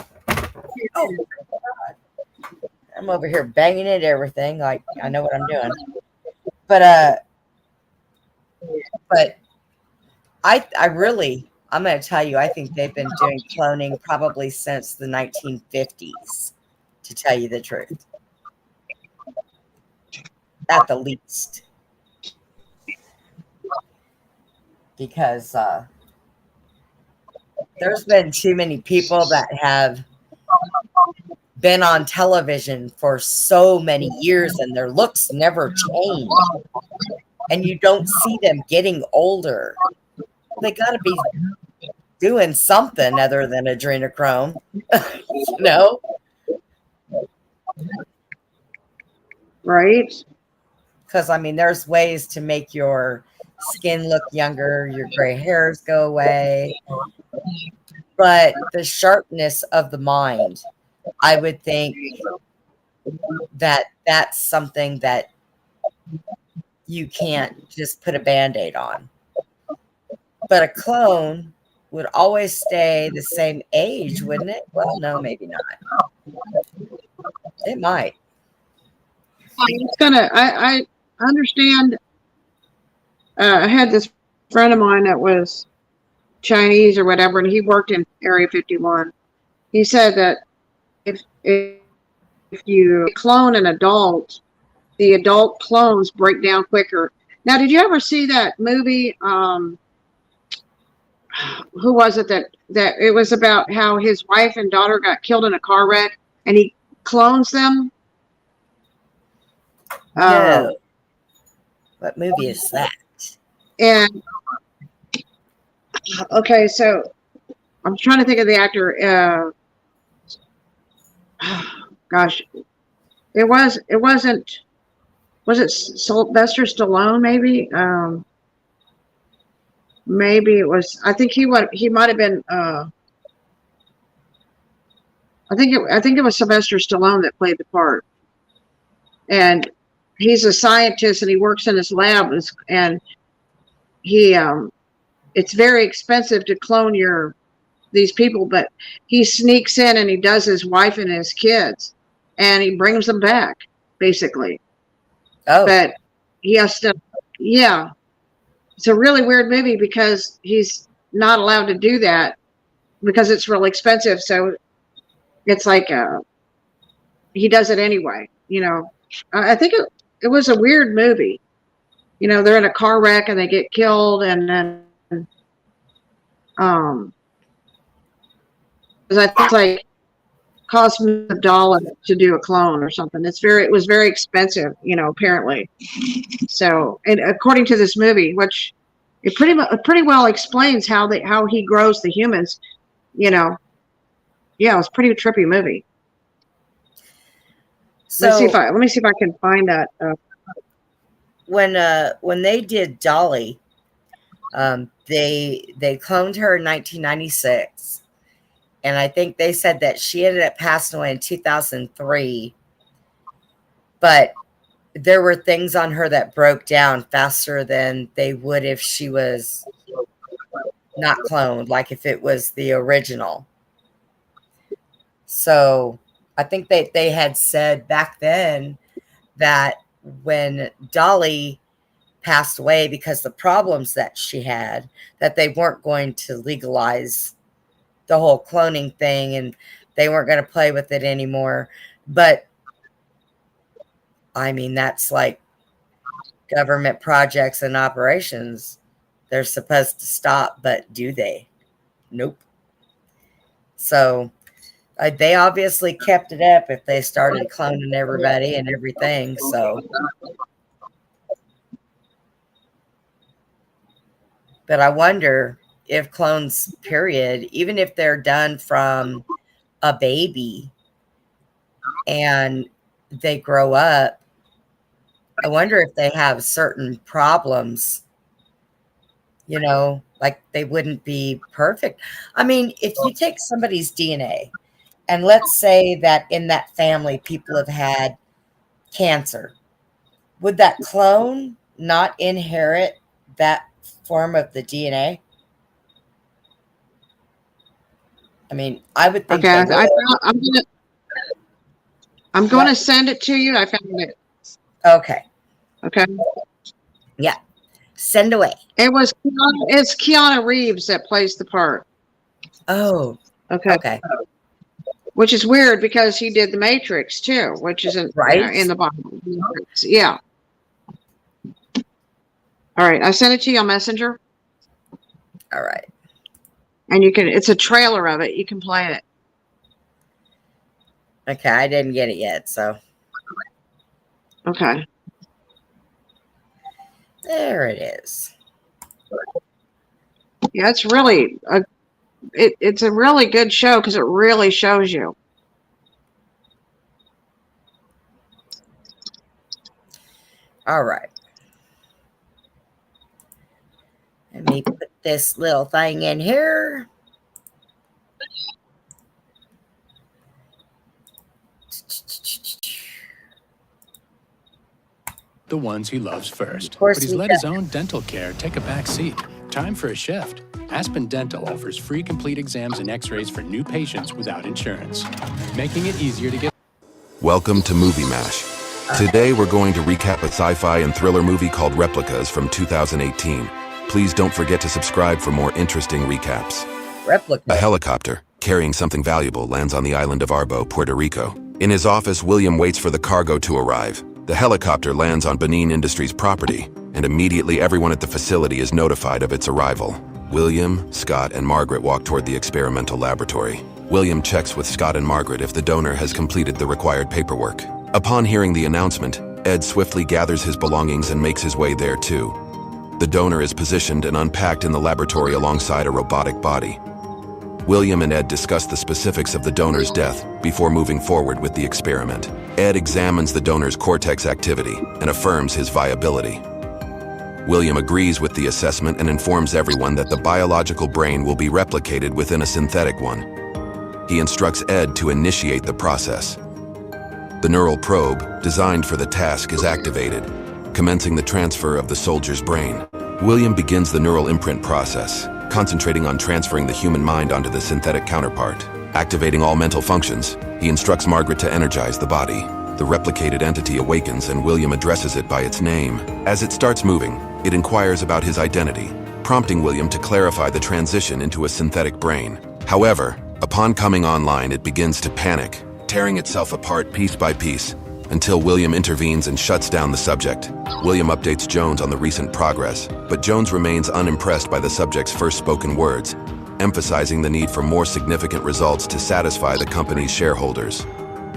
Oh, God. I'm over here banging at everything like I know what I'm doing. But I really I'm going to tell you, I think they've been doing cloning probably since the 1950s, to tell you the truth. At the least. Because there's been too many people that have been on television for so many years and their looks never change. And you don't see them getting older. They got to be doing something other than adrenochrome, you know? Right. Because, I mean, there's ways to make your skin look younger, your gray hairs go away. But the sharpness of the mind, I would think that that's something that you can't just put a Band-Aid on. But a clone would always stay the same age, wouldn't it? Well, no, maybe not. It might. It's gonna. I understand. I had this friend of mine that was Chinese or whatever, and he worked in Area 51. He said that if you clone an adult, the adult clones break down quicker. Now, did you ever see that movie? Who was it that it was about how his wife and daughter got killed in a car wreck, and he clones them? No. What movie is that? And okay, so I'm trying to think of the actor. Gosh, it wasn't. Was it Sylvester Stallone? Maybe. Maybe it was. I think he might have been. I think it was Sylvester Stallone that played the part, and he's a scientist and he works in his lab, and he it's very expensive to clone these people, but he sneaks in and he does his wife and his kids, and he brings them back basically. Oh, but he has to. Yeah. It's a really weird movie because he's not allowed to do that because it's really expensive. So it's like he does it anyway. You know, I think it was a weird movie. You know, they're in a car wreck and they get killed, and then because I think it's like cost me $1 to do a clone or something. It was very expensive, you know, apparently. So, and according to this movie, which it pretty well explains how he grows the humans, you know. Yeah, it was a pretty trippy movie. So let me see if I can find that. When they did Dolly, they cloned her in 1996. And I think they said that she ended up passing away in 2003. But there were things on her that broke down faster than they would if she was not cloned, like if it was the original. So I think they had said back then that when Dolly passed away because the problems that she had, that they weren't going to legalize the whole cloning thing and they weren't going to play with it anymore. But I mean, that's like government projects and operations. They're supposed to stop, but do they? Nope. So they obviously kept it up if they started cloning everybody and everything. So, but I wonder if clones, period, even if they're done from a baby and they grow up, I wonder if they have certain problems, you know, like they wouldn't be perfect. I mean, if you take somebody's DNA and let's say that in that family, people have had cancer, would that clone not inherit that form of the DNA? I mean, I would think. Okay, I'm going to send it to you. I found it. Okay. Okay. Yeah. Send away. It's Keanu Reeves that plays the part. Oh, Okay. okay. Which is weird because he did The Matrix too, which isn't Right. in the Bible. Yeah. All right. I sent it to you on Messenger. All right. And it's a trailer of it. You can play it. Okay, I didn't get it yet, so. Okay. There it is. Yeah, it's really it's a really good show because it really shows you. All right. Let me put this little thing in here. The ones he loves first. Of course But he's we let do. his own dental care take a back seat. Time for a shift. Aspen Dental offers free complete exams and x-rays for new patients without insurance, making it easier to get. Welcome to Movie Mash. Today we're going to recap a sci-fi and thriller movie called Replicas from 2018. Please don't forget to subscribe for more interesting recaps. Replica. A helicopter, carrying something valuable, lands on the island of Arbo, Puerto Rico. In his office, William waits for the cargo to arrive. The helicopter lands on Benin Industries property, and immediately everyone at the facility is notified of its arrival. William, Scott, and Margaret walk toward the experimental laboratory. William checks with Scott and Margaret if the donor has completed the required paperwork. Upon hearing the announcement, Ed swiftly gathers his belongings and makes his way there too. The donor is positioned and unpacked in the laboratory alongside a robotic body. William and Ed discuss the specifics of the donor's death before moving forward with the experiment. Ed examines the donor's cortex activity and affirms his viability. William agrees with the assessment and informs everyone that the biological brain will be replicated within a synthetic one. He instructs Ed to initiate the process. The neural probe, designed for the task, is activated, commencing the transfer of the soldier's brain. William begins the neural imprint process, concentrating on transferring the human mind onto the synthetic counterpart. Activating all mental functions, he instructs Margaret to energize the body. The replicated entity awakens and William addresses it by its name. As it starts moving, it inquires about his identity, prompting William to clarify the transition into a synthetic brain. However, upon coming online, it begins to panic, tearing itself apart piece by piece, until William intervenes and shuts down the subject. William updates Jones on the recent progress, but Jones remains unimpressed by the subject's first spoken words, emphasizing the need for more significant results to satisfy the company's shareholders.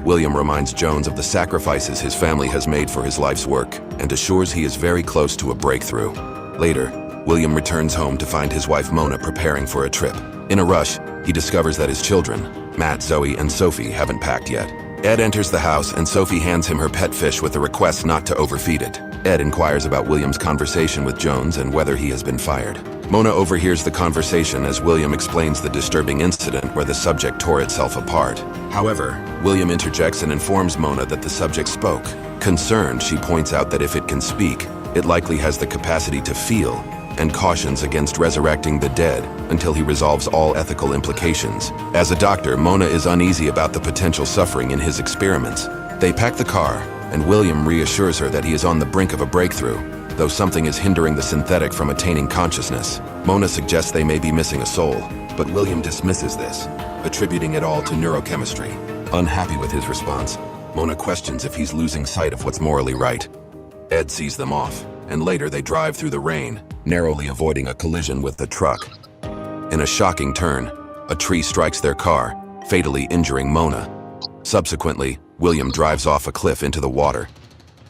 William reminds Jones of the sacrifices his family has made for his life's work and assures he is very close to a breakthrough. Later, William returns home to find his wife Mona preparing for a trip. In a rush, he discovers that his children, Matt, Zoe, and Sophie, haven't packed yet. Ed enters the house and Sophie hands him her pet fish with a request not to overfeed it. Ed inquires about William's conversation with Jones and whether he has been fired. Mona overhears the conversation as William explains the disturbing incident where the subject tore itself apart. However, William interjects and informs Mona that the subject spoke. Concerned, she points out that if it can speak, it likely has the capacity to feel, and cautions against resurrecting the dead until he resolves all ethical implications. As a doctor, Mona is uneasy about the potential suffering in his experiments. They pack the car, and William reassures her that he is on the brink of a breakthrough, though something is hindering the synthetic from attaining consciousness. Mona suggests they may be missing a soul, but William dismisses this, attributing it all to neurochemistry. Unhappy with his response, Mona questions if he's losing sight of what's morally right. Ed sees them off, and later they drive through the rain, narrowly avoiding a collision with the truck. In a shocking turn, a tree strikes their car, fatally injuring Mona. Subsequently, William drives off a cliff into the water.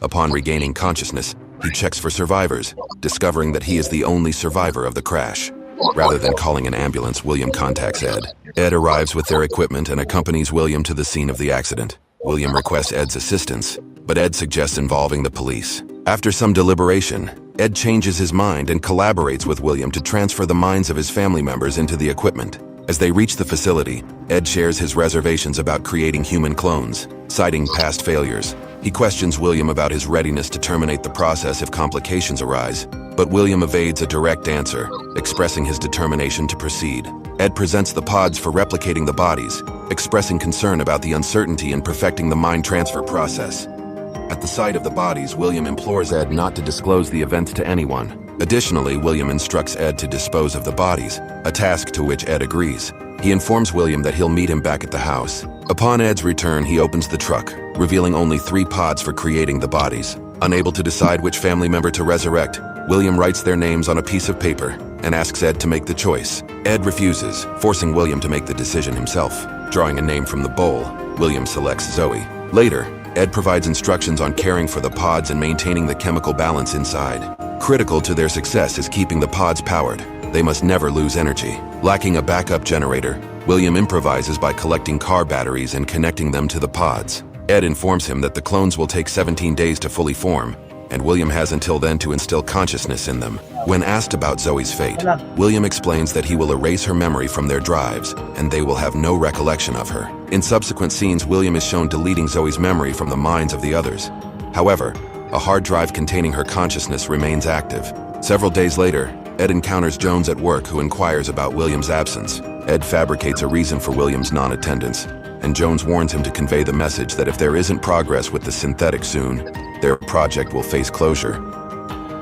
Upon regaining consciousness, he checks for survivors, discovering that he is the only survivor of the crash. Rather than calling an ambulance, William contacts Ed. Ed arrives with their equipment and accompanies William to the scene of the accident. William requests Ed's assistance, but Ed suggests involving the police. After some deliberation, Ed changes his mind and collaborates with William to transfer the minds of his family members into the equipment. As they reach the facility, Ed shares his reservations about creating human clones, citing past failures. He questions William about his readiness to terminate the process if complications arise, but William evades a direct answer, expressing his determination to proceed. Ed presents the pods for replicating the bodies, expressing concern about the uncertainty in perfecting the mind transfer process. At the sight of the bodies, William implores Ed not to disclose the events to anyone, Additionally, William instructs Ed to dispose of the bodies, a task to which Ed agrees. He informs William that he'll meet him back at the house. Upon Ed's return, he opens the truck, revealing only 3 pods for creating the bodies. Unable to decide which family member to resurrect, William writes their names on a piece of paper and asks Ed to make the choice. Ed refuses, forcing William to make the decision himself. Drawing a name from the bowl, William selects Zoe. Later, Ed provides instructions on caring for the pods and maintaining the chemical balance inside. Critical to their success is keeping the pods powered. They must never lose energy. Lacking a backup generator, William improvises by collecting car batteries and connecting them to the pods. Ed informs him that the clones will take 17 days to fully form, and William has until then to instill consciousness in them. When asked about Zoe's fate, William explains that he will erase her memory from their drives, and they will have no recollection of her. In subsequent scenes, William is shown deleting Zoe's memory from the minds of the others. However, a hard drive containing her consciousness remains active. Several days later, Ed encounters Jones at work, who inquires about William's absence. Ed fabricates a reason for William's non-attendance, and Jones warns him to convey the message that if there isn't progress with the synthetic soon, their project will face closure.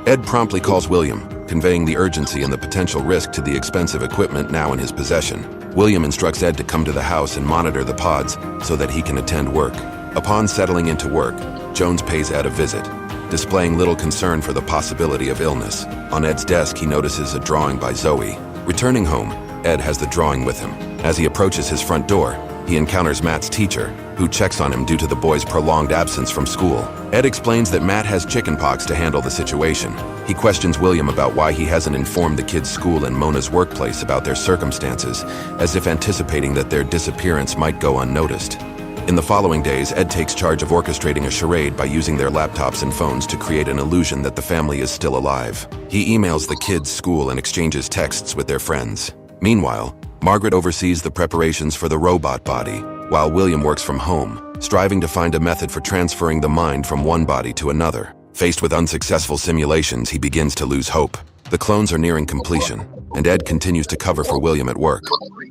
Ed promptly calls William, conveying the urgency and the potential risk to the expensive equipment now in his possession. William instructs Ed to come to the house and monitor the pods so that he can attend work. Upon settling into work, Jones pays Ed a visit, displaying little concern for the possibility of illness. On Ed's desk, he notices a drawing by Zoe. Returning home, Ed has the drawing with him. As he approaches his front door, he encounters Matt's teacher, who checks on him due to the boy's prolonged absence from school. Ed explains that Matt has chickenpox to handle the situation. He questions William about why he hasn't informed the kids' school and Mona's workplace about their circumstances, as if anticipating that their disappearance might go unnoticed. In the following days, Ed takes charge of orchestrating a charade by using their laptops and phones to create an illusion that the family is still alive. He emails the kids' school and exchanges texts with their friends. Meanwhile, Margaret oversees the preparations for the robot body, while William works from home, striving to find a method for transferring the mind from one body to another. Faced with unsuccessful simulations, he begins to lose hope. The clones are nearing completion, and Ed continues to cover for William at work,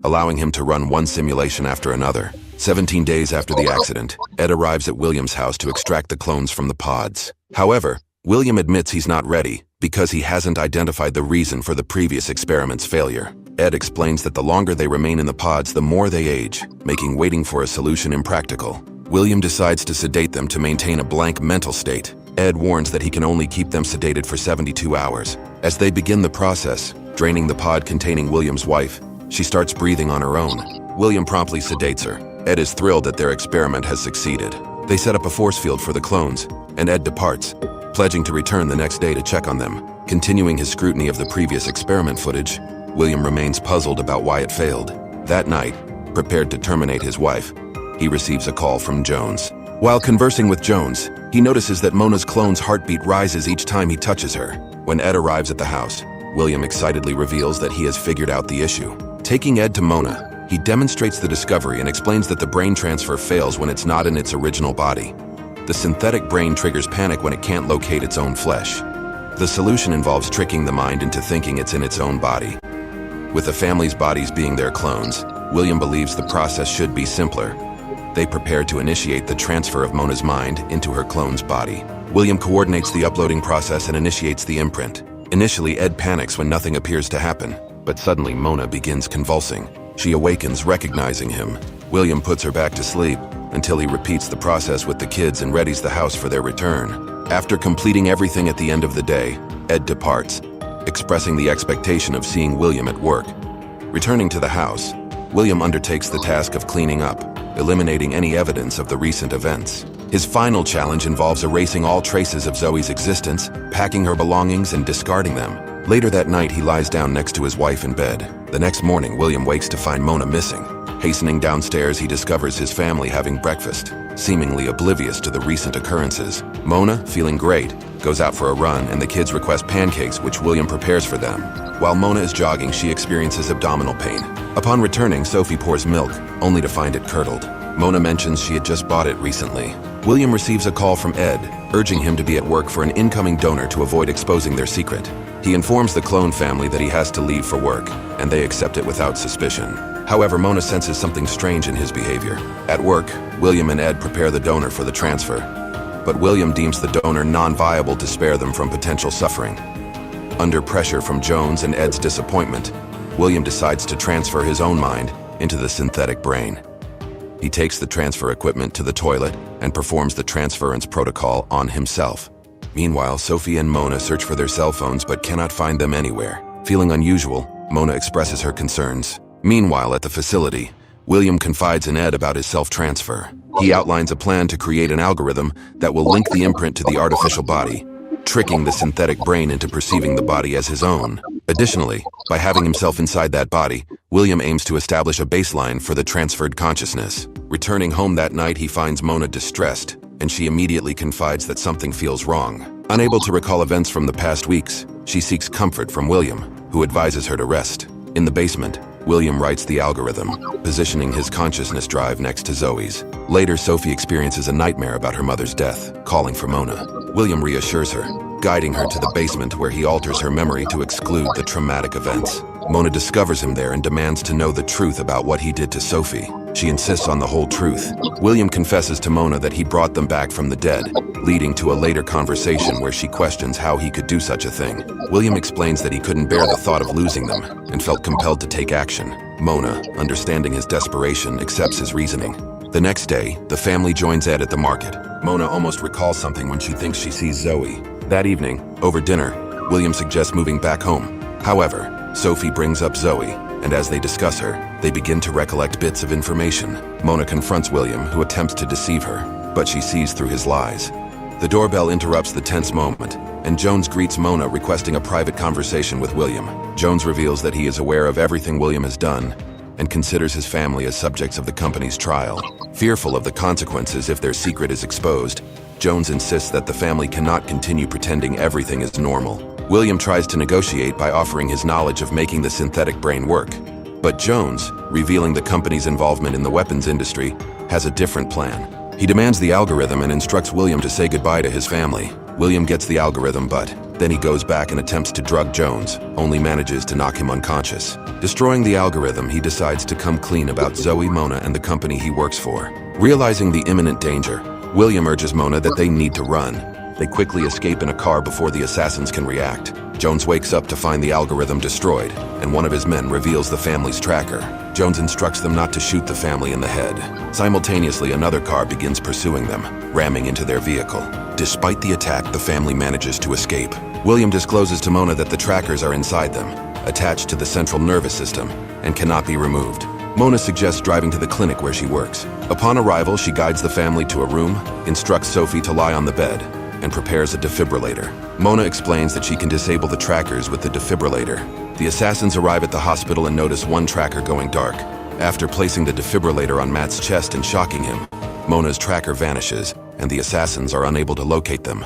allowing him to run one simulation after another. 17 days after the accident, Ed arrives at William's house to extract the clones from the pods. However, William admits he's not ready because he hasn't identified the reason for the previous experiment's failure. Ed explains that the longer they remain in the pods, the more they age, making waiting for a solution impractical. William decides to sedate them to maintain a blank mental state. Ed warns that he can only keep them sedated for 72 hours. As they begin the process, draining the pod containing William's wife, she starts breathing on her own. William promptly sedates her. Ed is thrilled that their experiment has succeeded. They set up a force field for the clones, and Ed departs, pledging to return the next day to check on them. Continuing his scrutiny of the previous experiment footage, William remains puzzled about why it failed. That night, prepared to terminate his wife, he receives a call from Jones. While conversing with Jones, he notices that Mona's clone's heartbeat rises each time he touches her. When Ed arrives at the house, William excitedly reveals that he has figured out the issue. Taking Ed to Mona, he demonstrates the discovery and explains that the brain transfer fails when it's not in its original body. The synthetic brain triggers panic when it can't locate its own flesh. The solution involves tricking the mind into thinking it's in its own body. With the family's bodies being their clones, William believes the process should be simpler. They prepare to initiate the transfer of Mona's mind into her clone's body. William coordinates the uploading process and initiates the imprint. Initially, Ed panics when nothing appears to happen, but suddenly Mona begins convulsing. She awakens, recognizing him. William puts her back to sleep until he repeats the process with the kids and readies the house for their return. After completing everything at the end of the day, Ed departs, expressing the expectation of seeing William at work. Returning to the house, William undertakes the task of cleaning up, eliminating any evidence of the recent events. His final challenge involves erasing all traces of Zoe's existence, packing her belongings, and discarding them. Later that night, he lies down next to his wife in bed. The next morning, William wakes to find Mona missing. Hastening downstairs, he discovers his family having breakfast, seemingly oblivious to the recent occurrences. Mona, feeling great, goes out for a run, and the kids request pancakes, which William prepares for them. While Mona is jogging, she experiences abdominal pain. Upon returning, Sophie pours milk, only to find it curdled. Mona mentions she had just bought it recently. William receives a call from Ed, urging him to be at work for an incoming donor to avoid exposing their secret. He informs the clone family that he has to leave for work, and they accept it without suspicion. However, Mona senses something strange in his behavior. At work, William and Ed prepare the donor for the transfer, but William deems the donor non-viable to spare them from potential suffering. Under pressure from Jones and Ed's disappointment, William decides to transfer his own mind into the synthetic brain. He takes the transfer equipment to the toilet and performs the transference protocol on himself. Meanwhile, Sophie and Mona search for their cell phones but cannot find them anywhere. Feeling unusual, Mona expresses her concerns. Meanwhile, at the facility, William confides in Ed about his self-transfer. He outlines a plan to create an algorithm that will link the imprint to the artificial body, tricking the synthetic brain into perceiving the body as his own. Additionally, by having himself inside that body, William aims to establish a baseline for the transferred consciousness. Returning home that night, he finds Mona distressed, and she immediately confides that something feels wrong. Unable to recall events from the past weeks, she seeks comfort from William, who advises her to rest. In the basement, William writes the algorithm, positioning his consciousness drive next to Zoe's. Later, Sophie experiences a nightmare about her mother's death, calling for Mona. William reassures her, guiding her to the basement where he alters her memory to exclude the traumatic events. Mona discovers him there and demands to know the truth about what he did to Sophie. She insists on the whole truth. William confesses to Mona that he brought them back from the dead, leading to a later conversation where she questions how he could do such a thing. William explains that he couldn't bear the thought of losing them and felt compelled to take action. Mona, understanding his desperation, accepts his reasoning. The next day, the family joins Ed at the market. Mona almost recalls something when she thinks she sees Zoe. That evening, over dinner, William suggests moving back home. However, Sophie brings up Zoe, and as they discuss her, they begin to recollect bits of information. Mona confronts William, who attempts to deceive her, but she sees through his lies. The doorbell interrupts the tense moment, and Jones greets Mona, requesting a private conversation with William. Jones reveals that he is aware of everything William has done, and considers his family as subjects of the company's trial. Fearful of the consequences if their secret is exposed, Jones insists that the family cannot continue pretending everything is normal. William tries to negotiate by offering his knowledge of making the synthetic brain work. But Jones, revealing the company's involvement in the weapons industry, has a different plan. He demands the algorithm and instructs William to say goodbye to his family. William gets the algorithm, but then he goes back and attempts to drug Jones, only manages to knock him unconscious. Destroying the algorithm, he decides to come clean about Zoe, Mona, and the company he works for. Realizing the imminent danger, William urges Mona that they need to run. They quickly escape in a car before the assassins can react. Jones wakes up to find the algorithm destroyed, and one of his men reveals the family's tracker. Jones instructs them not to shoot the family in the head. Simultaneously, another car begins pursuing them, ramming into their vehicle. Despite the attack, the family manages to escape. William discloses to Mona that the trackers are inside them, attached to the central nervous system, and cannot be removed. Mona suggests driving to the clinic where she works. Upon arrival, she guides the family to a room, instructs Sophie to lie on the bed, and prepares a defibrillator. Mona explains that she can disable the trackers with the defibrillator. The assassins arrive at the hospital and notice one tracker going dark. After placing the defibrillator on Matt's chest and shocking him, Mona's tracker vanishes, and the assassins are unable to locate them.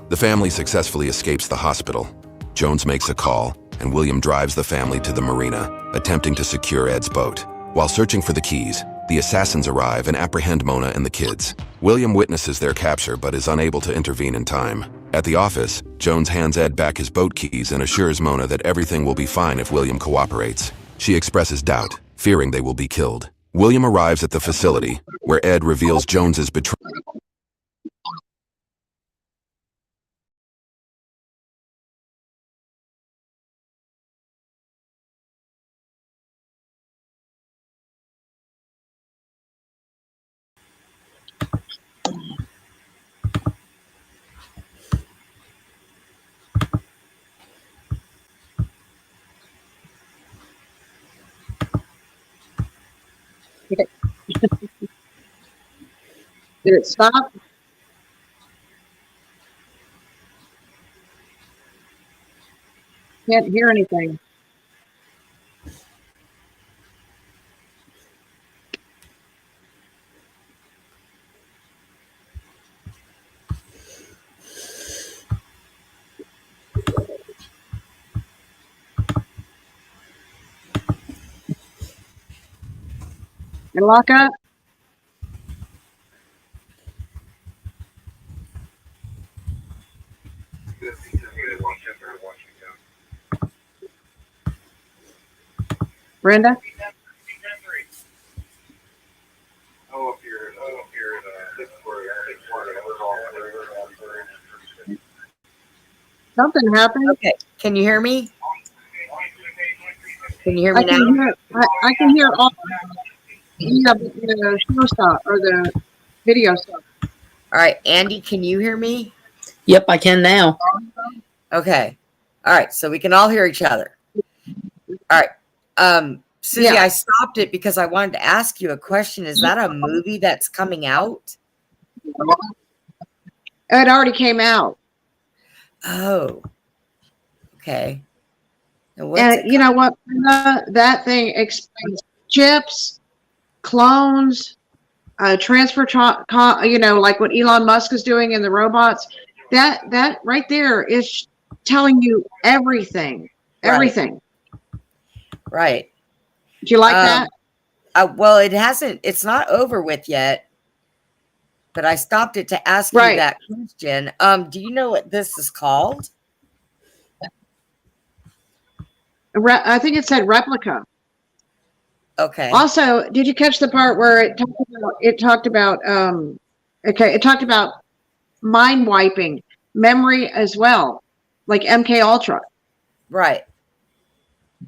The family successfully escapes the hospital. Jones makes a call, and William drives the family to the marina, attempting to secure Ed's boat. While searching for the keys, the assassins arrive and apprehend Mona and the kids. William witnesses their capture but is unable to intervene in time. At the office, Jones hands Ed back his boat keys and assures Mona that everything will be fine if William cooperates. She expresses doubt, fearing they will be killed. William arrives at the facility, where Ed reveals Jones's betrayal. Did it stop? Can't hear anything. And lock up? Brenda? Something happened. Okay, can you hear me? Can you hear I me now? can hear. I can hear all. Yeah, the show stop or the video stop. All right, Andy, can you hear me? Yep, I can now. Okay. All right, so we can all hear each other. All right. Susie, Yeah. I stopped it because I wanted to ask you a question. Is that a movie that's coming out? It already came out. Oh. Okay. And what's And it you know what? That thing explains chips, clones, transfer, like what Elon Musk is doing in the robots. That right there is telling you everything. Everything. Right. Do you like that? Well, it's not over with yet, but I stopped it to ask you Right. that question. Do you know what this is called? I think it said replica. Okay. Also, did you catch the part where it talked about mind wiping memory as well, like MK Ultra. Right.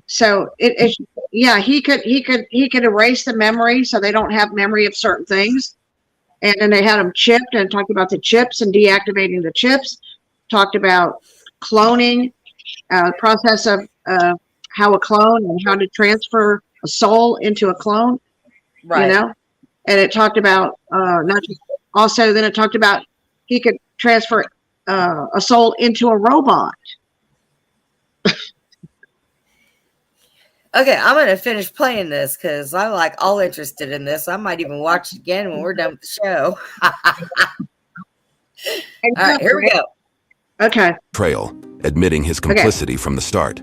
So he could erase the memory so they don't have memory of certain things. And then they had them chipped and talked about the chips and deactivating the chips, talked about cloning, process of how a clone and how to transfer a soul into a clone, Right. and it talked about then it talked about he could transfer a soul into a robot. Okay, I'm going to finish playing this because I'm like all interested in this. I might even watch it again when we're done with the show. All right, here we go. Okay. Trail, admitting his complicity from the start.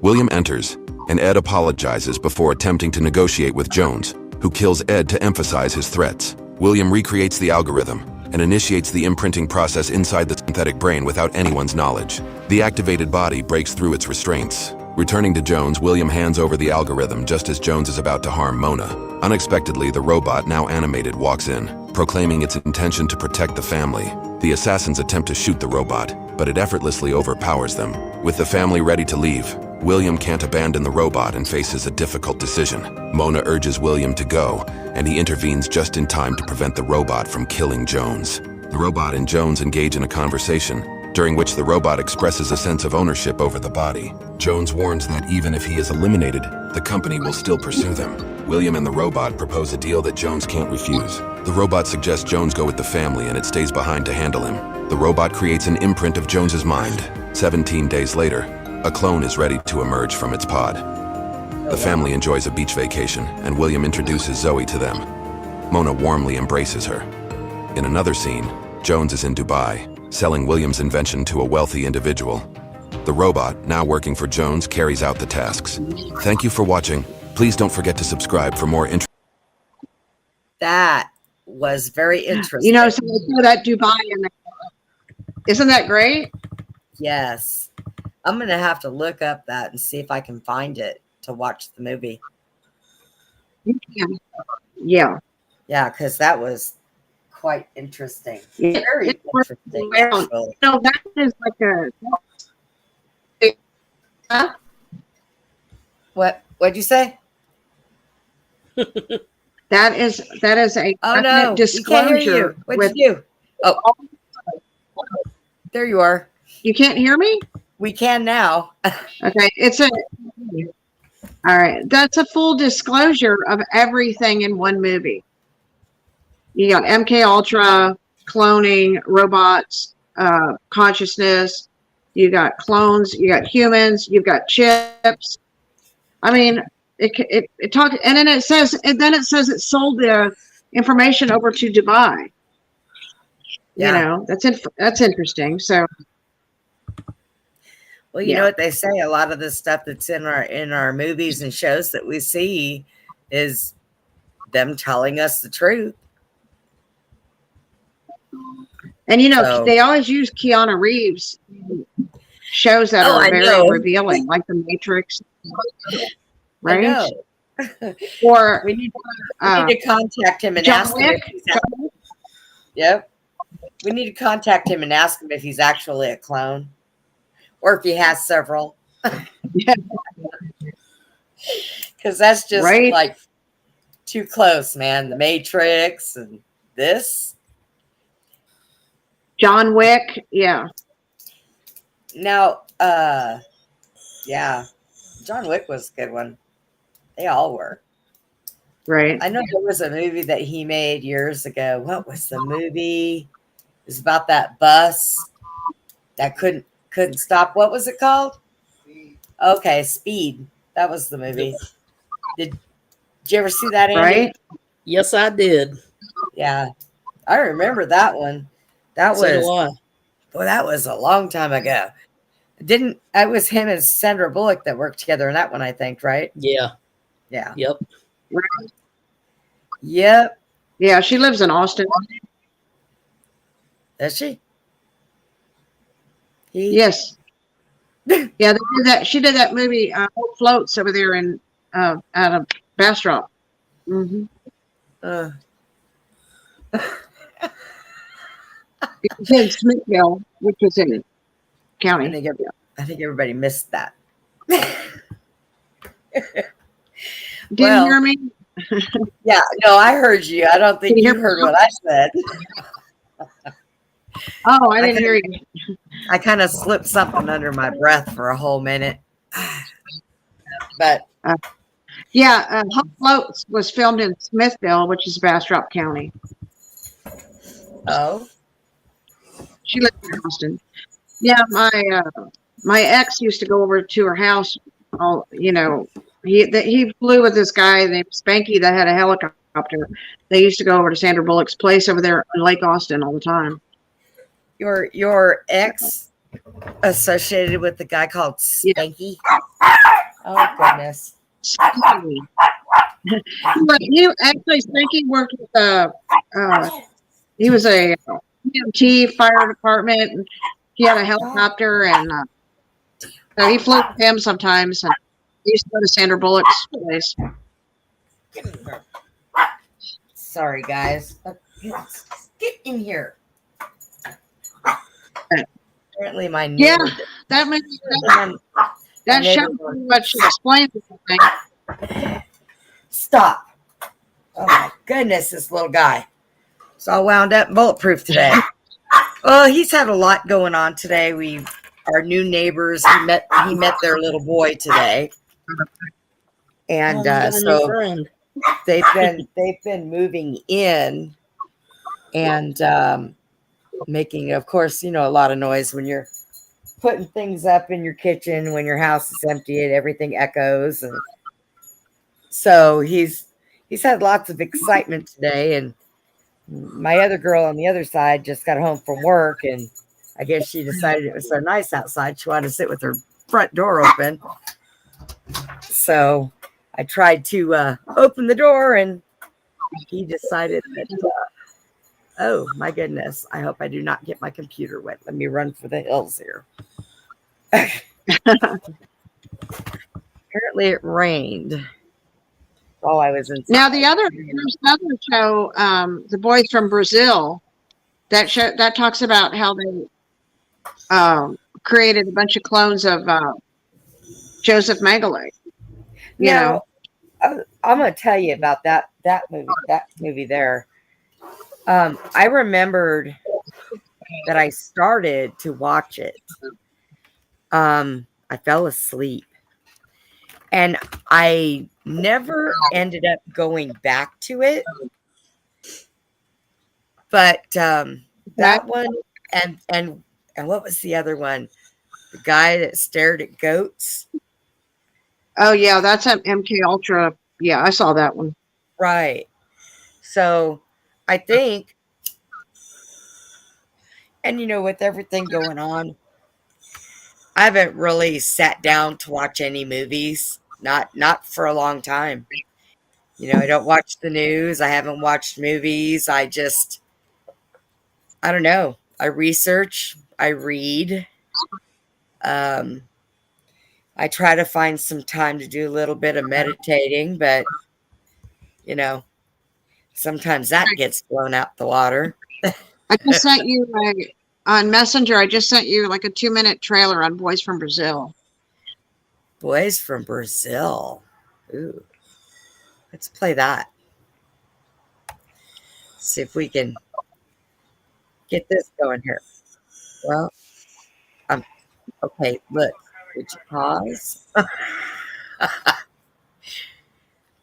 William enters, and Ed apologizes before attempting to negotiate with Jones, who kills Ed to emphasize his threats. William recreates the algorithm and initiates the imprinting process inside the synthetic brain without anyone's knowledge. The activated body breaks through its restraints. Returning to Jones, William hands over the algorithm just as Jones is about to harm Mona. Unexpectedly, the robot, now animated, walks in, proclaiming its intention to protect the family. The assassins attempt to shoot the robot, but it effortlessly overpowers them. With the family ready to leave, William can't abandon the robot and faces a difficult decision. Mona urges William to go, and he intervenes just in time to prevent the robot from killing Jones. The robot and Jones engage in a conversation, during which the robot expresses a sense of ownership over the body. Jones warns that even if he is eliminated, the company will still pursue them. William and the robot propose a deal that Jones can't refuse. The robot suggests Jones go with the family and it stays behind to handle him. The robot creates an imprint of Jones's mind. 17 days later, a clone is ready to emerge from its pod. The family enjoys a beach vacation, and William introduces Zoe to them. Mona warmly embraces her. In another scene, Jones is in Dubai, selling William's invention to a wealthy individual. The robot, now working for Jones, carries out the tasks. Thank you for watching. Please don't forget to subscribe for more That was very interesting. You know, so they show that Dubai in there. Isn't that great? Yes. I'm going to have to look up that and see if I can find it to watch the movie. Yeah. Yeah, because that was quite interesting. Yeah. Very interesting, actually. No, that is like a... Huh? What'd you say? That is a Oh no, disclosure. we can't hear you. What'd you do? Oh, there you are. You can't hear me? We can now. Okay, all right. That's a full disclosure of everything in one movie. You got MK Ultra, cloning, robots, consciousness. You got clones. You got humans. You've got chips. I mean, it talks, and then it says it sold the information over to Dubai. Yeah. You know, that's interesting. So. Well, you know what they say, a lot of the stuff that's in our movies and shows that we see is them telling us the truth. And you know, they always use Keanu Reeves shows that are very revealing, like The Matrix. Right? I know. Or we need to contact him and ask him if he's Yep. We need to contact him and ask him if he's actually a clone. or if he has several. Yeah. Because that's just Right. like too close, man. The Matrix and this. John Wick. Yeah. Now, yeah, John Wick was a good one. They all were. Right. I know there was a movie that he made years ago. What was the movie? It was about that bus that couldn't stop. What was it called? Okay, Speed. That was the movie. Did you ever see that, Andy? Right. Yes, I did. Yeah, I remember that one. That So do was I. boy, that was a long time ago. It was him and Sandra Bullock that worked together in that one, I think, right? Yeah. Yeah. Yep. Yep. Yeah. She lives in Austin. Is she? Yes. Yeah, they did that. She did that movie, Hope Floats, over there in out of Bastrop. Mm-hmm. It was in Smithville, which was in county. I think everybody missed that. Didn't hear me? Yeah, no, I heard you. I don't think you heard what I said. Oh, I didn't hear you. I kind of slipped something under my breath for a whole minute. But yeah, Hope Floats was filmed in Smithville, which is Bastrop County. Oh, she lived in Austin. Yeah, my ex used to go over to her house. He flew with this guy named Spanky that had a helicopter. They used to go over to Sandra Bullock's place over there in Lake Austin all the time. Your ex associated with the guy called Spanky? Yeah. Oh goodness. Spanky. But Spanky worked with he was a EMT fire department, and he had a helicopter, and so he flew with him sometimes, and he used to go to Sandra Bullock's place. Sorry, guys. Get in here. Apparently, my that shows pretty much explains everything. Stop! Oh my goodness, this little guy. It's all wound up and bulletproof today. Well, he's had a lot going on today. Our new neighbors. He met their little boy today, and so they've been moving in and making, of course, a lot of noise when you're putting things up in your kitchen. When your house is empty and everything echoes, and so he's had lots of excitement today. And my other girl on the other side just got home from work, and I guess she decided it was so nice outside she wanted to sit with her front door open. So I tried to open the door, and he decided that oh my goodness, I hope I do not get my computer wet. Let me run for the hills here. Apparently it rained while I was inside. Now there's another show, The Boys from Brazil, that talks about how they created a bunch of clones of Joseph Mengele. I'm going to tell you about that movie there. I remembered that I started to watch it. I fell asleep, and I never ended up going back to it. But that one and what was the other one? The guy that stared at goats. Oh yeah, that's at MK Ultra. Yeah, I saw that one. Right. So I think, and with everything going on, I haven't really sat down to watch any movies. Not for a long time. I don't watch the news. I haven't watched movies. I don't know. I research. I read. I try to find some time to do a little bit of meditating, but sometimes that gets blown out the water. I just sent you on Messenger, I just sent you like a 2-minute trailer on Boys from Brazil. Boys from Brazil. Ooh. Let's play that. See if we can get this going here. Well, okay, look. Would you pause?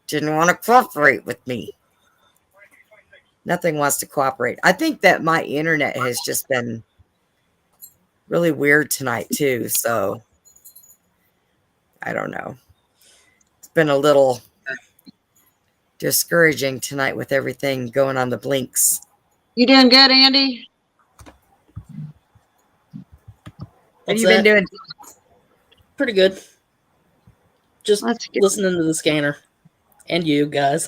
Didn't want to cooperate with me. Nothing wants to cooperate. I think that my internet has just been really weird tonight too, so I don't know. It's been a little discouraging tonight with everything going on the blinks. You doing good, Andy? What have you been doing? Pretty good. Just listening to the scanner. And you guys.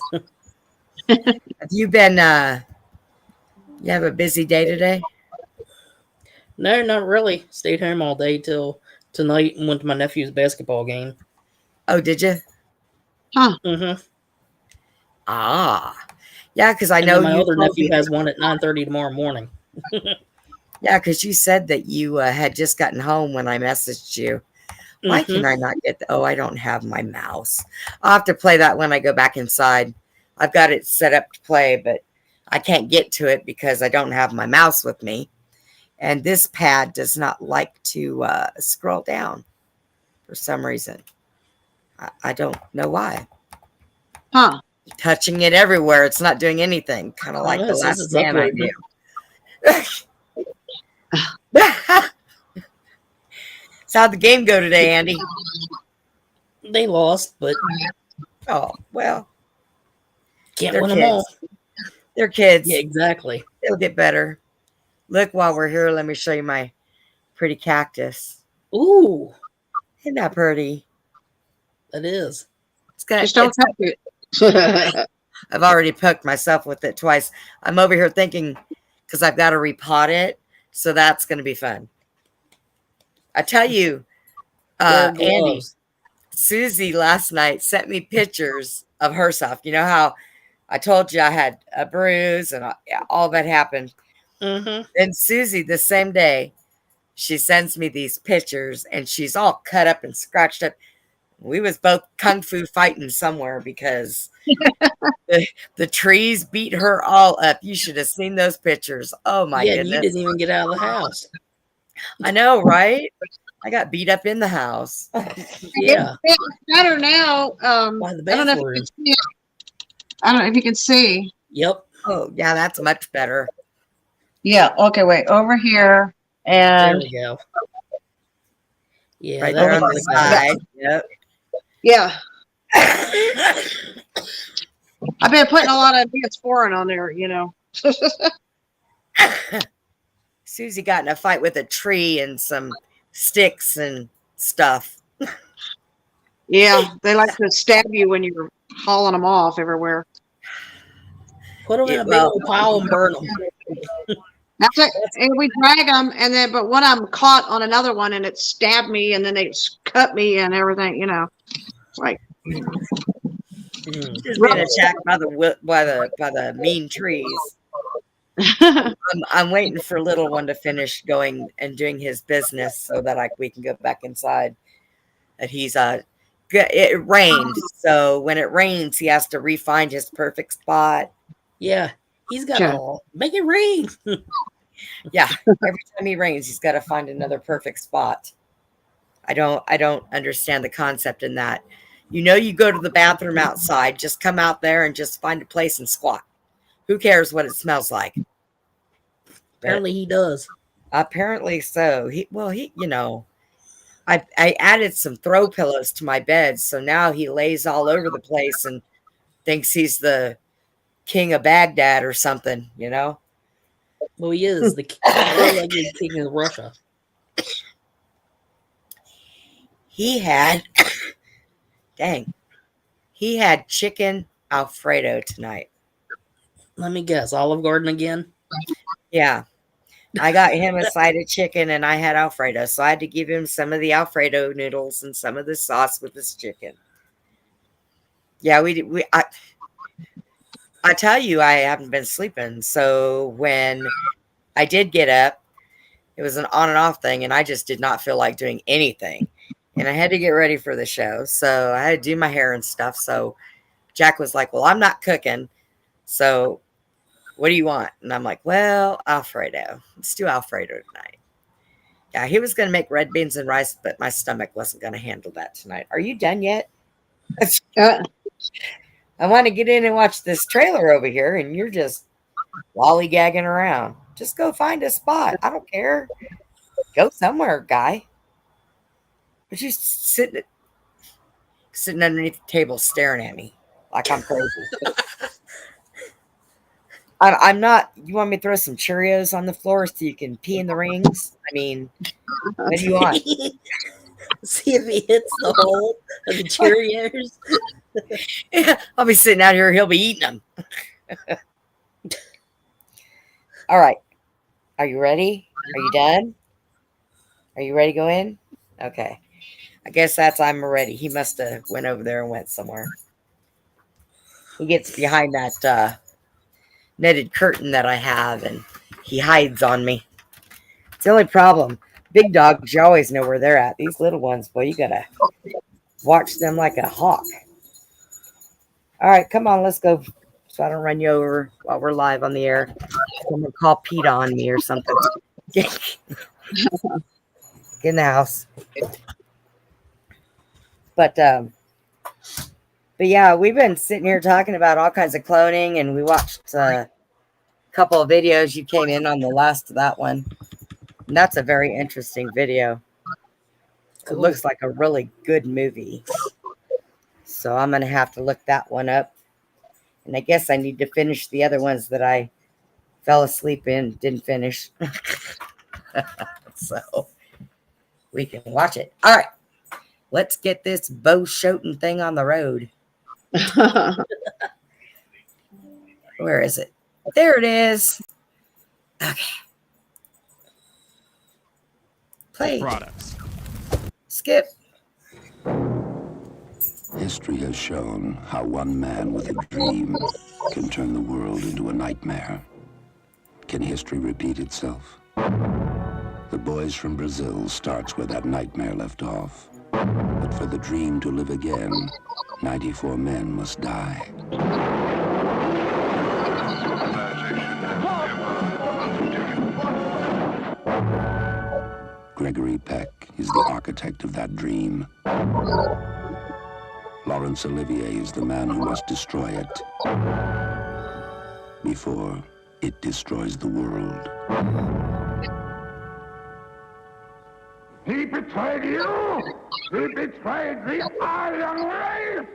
Have you been you have a busy day today? No, not really. Stayed home all day till tonight and went to my nephew's basketball game. Oh, did you? Huh. Mm-hmm. Ah. Yeah, because I know my other nephew has one at 9:30 tomorrow morning. Yeah, because you said that you had just gotten home when I messaged you. Why can I not get oh, I don't have my mouse. I'll have to play that when I go back inside. I've got it set up to play, but I can't get to it because I don't have my mouse with me. And this pad does not like to scroll down for some reason. I don't know why. Huh. Touching it everywhere. It's not doing anything. Kind of like the last man I knew. So how'd the game go today, Andy? They lost, but oh well. Can't win them all. They're kids. Yeah, exactly. They'll get better. Look, while we're here, let me show you my pretty cactus. Ooh. Isn't that pretty? That is. It's got, just don't touch it. I've already poked myself with it twice. I'm over here thinking, because I've got to repot it, so that's going to be fun. I tell you, Andy, Susie last night sent me pictures of herself. You know how I told you I had a bruise and all that happened. Mm-hmm. And Susie, the same day, she sends me these pictures, and she's all cut up and scratched up. We was both kung fu fighting somewhere because the trees beat her all up. You should have seen those pictures. Oh my goodness! You didn't even get out of the house. I know, right? I got beat up in the house. Yeah, it's better now. By the bathroom. I don't know if you can see. Yep. Oh yeah, that's much better. Yeah. Okay. Wait. Over here, and there we go. Yeah, right there on the side. Yep. Yeah. I've been putting a lot of Neosporin on there, you know. Susie got in a fight with a tree and some sticks and stuff. Yeah, they like to stab you when you're hauling them off everywhere. Put them in a big old pile and burn them. That's it. And we drag them, and then but when I'm caught on another one, and it stabbed me, and then they cut me and everything, you know. It's like just been attacked by the mean trees. I'm waiting for little one to finish going and doing his business so that we can go back inside. That he's it rained, so when it rains, he has to refine his perfect spot. Yeah, he's got to make it rain. Yeah, every time he rains, he's got to find another perfect spot. I don't understand the concept in that. You know, you go to the bathroom outside, just come out there and just find a place and squat. Who cares what it smells like? Apparently he does. Apparently so. He, you know, I added some throw pillows to my bed, so now he lays all over the place and thinks he's the king of Baghdad or something, you know? Well, he is the king of Russia. He had he had chicken Alfredo tonight. Let me guess, Olive Garden again? Yeah. I got him a side of chicken and I had Alfredo. So I had to give him some of the Alfredo noodles and some of the sauce with his chicken. Yeah, I tell you, I haven't been sleeping. So when I did get up It was an on and off thing, and I just did not feel like doing anything. And I had to get ready for the show, so I had to do my hair and stuff. So Jack was like, well, I'm not cooking, so what do you want? And I'm like, well, Alfredo. Let's do Alfredo tonight. Yeah, he was going to make red beans and rice, but my stomach wasn't going to handle that tonight. Are you done yet? I want to get in and watch this trailer over here, and you're just lollygagging around. Just go find a spot. I don't care. Go somewhere, guy. But you sitting underneath the table staring at me like I'm crazy. I'm not. You want me to throw some Cheerios on the floor so you can pee in the rings? I mean, what do you want? See if he hits the hole of the Cheerios. Yeah, I'll be sitting out here. He'll be eating them. All right. Are you ready? Are you done? Are you ready to go in? Okay. I guess that's I'm ready. He must have went over there and went somewhere. He gets behind that netted curtain that I have, and he hides on me. It's the only problem. Big dogs, you always know where they're at. These little ones, boy, you gotta watch them like a hawk. All right, come on, let's go. So I don't run you over while we're live on the air. Someone call Pete on me or something. Get in the house. But yeah, we've been sitting here talking about all kinds of cloning, and we watched a couple of videos. You came in on the last of that one. And that's a very interesting video. It looks like a really good movie. So I'm going to have to look that one up. And I guess I need to finish the other ones that I fell asleep in, didn't finish. So we can watch it. All right. Let's get this Bo Schoten thing on the road. Where is it? There it is. Okay. Play. Products. Skip. History has shown how one man with a dream can turn the world into a nightmare. Can history repeat itself? The Boys from Brazil starts where that nightmare left off. But for the dream to live again, 94 men must die. Gregory Peck is the architect of that dream. Laurence Olivier is the man who must destroy it before it destroys the world. He betrayed you! He betrayed the Aryan race!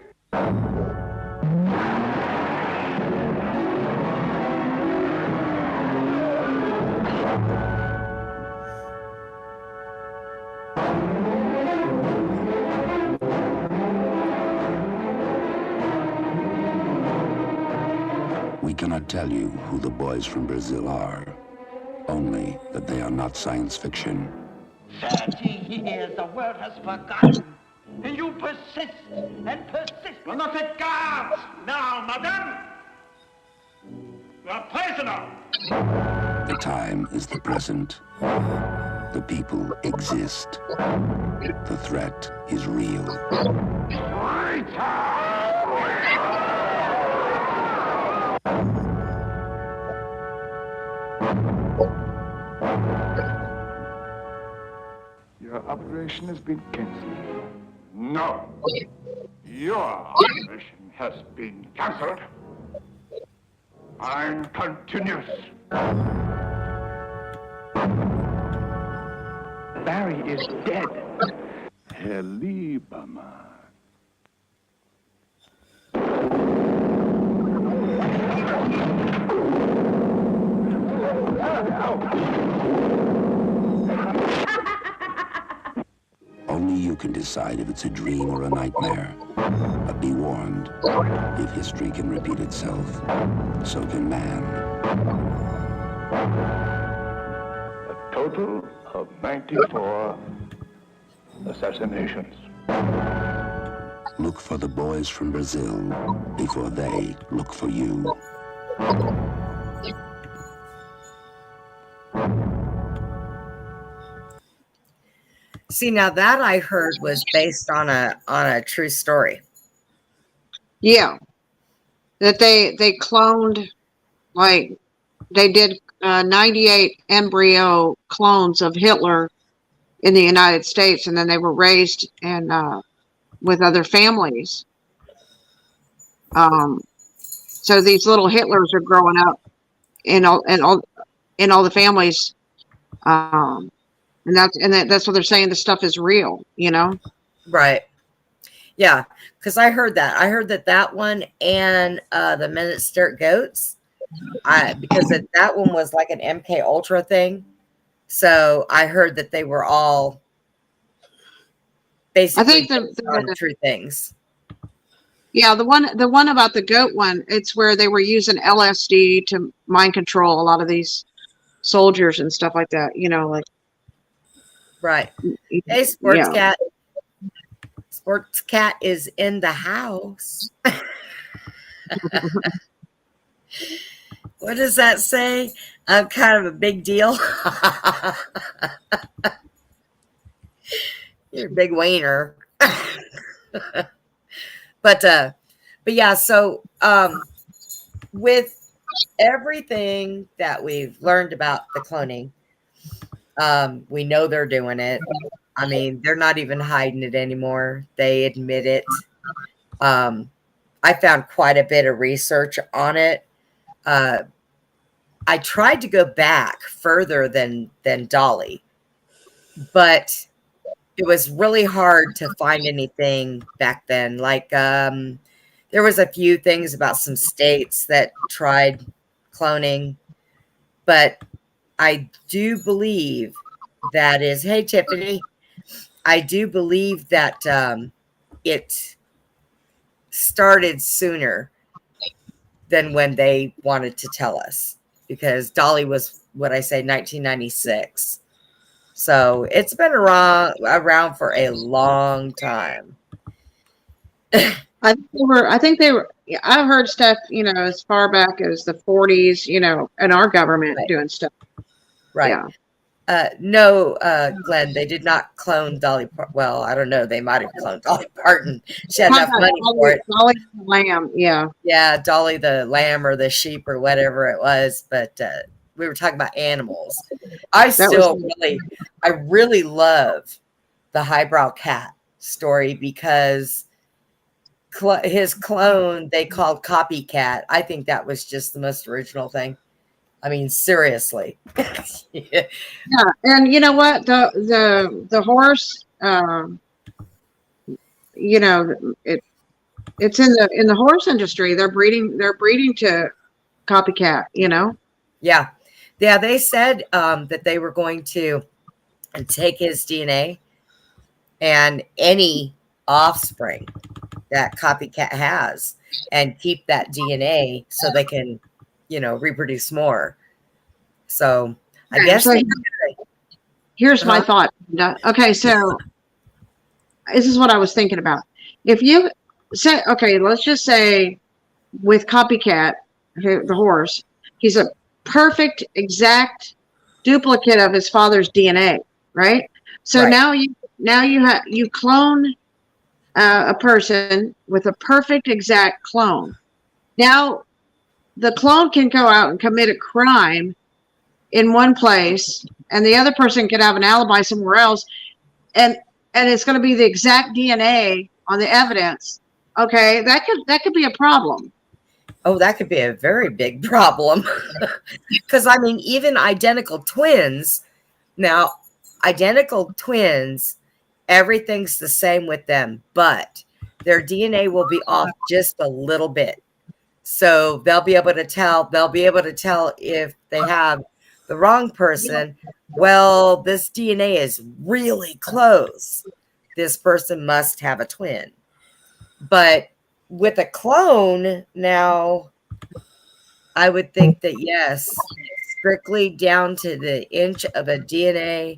We cannot tell you who the Boys from Brazil are, only that they are not science fiction. 30 years the world has forgotten, and you persist and persist. Will not take guards now, madame! You are prisoner! The time is the present. The people exist. The threat is real. Your operation has been cancelled. No. Your operation has been cancelled. Mine continues. Barry is dead. Herr Liebermann. Only you can decide if it's a dream or a nightmare. But be warned, if history can repeat itself, so can man. A total of 94 assassinations. Look for the Boys from Brazil before they look for you. See, now that I heard was based on a true story. Yeah, that they cloned, like they did 98 embryo clones of Hitler in the United States, and then they were raised and with other families. So these little Hitlers are growing up in all the families, and that's what they're saying. The stuff is real, you know. Right. Yeah, because I heard that. I heard that one and the Men That Stare at Goats. Because that one was like an MK Ultra thing. So I heard that they were all basically I think on true things. Yeah, the one about the goat one, it's where they were using LSD to mind control a lot of these soldiers and stuff like that, you know, like. Right. Hey, Sports Yeah. Cat. Sports Cat is in the house. What does that say? I'm kind of a big deal. You're a big wiener. But yeah, so with everything that we've learned about the cloning, we know they're doing it. I mean, they're not even hiding it anymore. They admit it. I found quite a bit of research on it. I tried to go back further than Dolly, but it was really hard to find anything back then. Like, there was a few things about some states that tried cloning, but I do believe that is, hey, Tiffany, I do believe that it started sooner than when they wanted to tell us, because Dolly was, what I say, 1996. So it's been around for a long time. I think they were. I've heard stuff, you know, as far back as the 40s, you know, and our government doing stuff. Right. Yeah. No, Glenn, they did not clone Dolly. Well, I don't know. They might have cloned Dolly Parton. She had enough money for it. Dolly the lamb. Yeah. Yeah, Dolly the lamb or the sheep or whatever it was. But we were talking about animals. I really love the highbrow cat story, because his clone they called Copycat. I think that was just the most original thing. I mean, seriously. Yeah, and you know what? The horse, you know, it's in the horse industry. They're breeding to copycat. You know. Yeah. They said that they were going to take his DNA and any offspring that Copycat has and keep that DNA so they can, you know, reproduce more. So I guess here's my thought. Okay, so this is what I was thinking about. If you say, okay, let's just say with Copycat, the horse, he's a perfect, exact duplicate of his father's DNA, right? So now you clone a person with a perfect, exact clone. Now the clone can go out and commit a crime in one place, and the other person could have an alibi somewhere else, and it's going to be the exact DNA on the evidence. Okay, that could be a problem. Oh, that could be a very big problem. Because I mean, even identical twins, everything's the same with them, but their DNA will be off just a little bit. So they'll be able to tell if they have the wrong person. Well, this DNA is really close. This person must have a twin. But with a clone now, I would think that yes, strictly down to the inch of a DNA,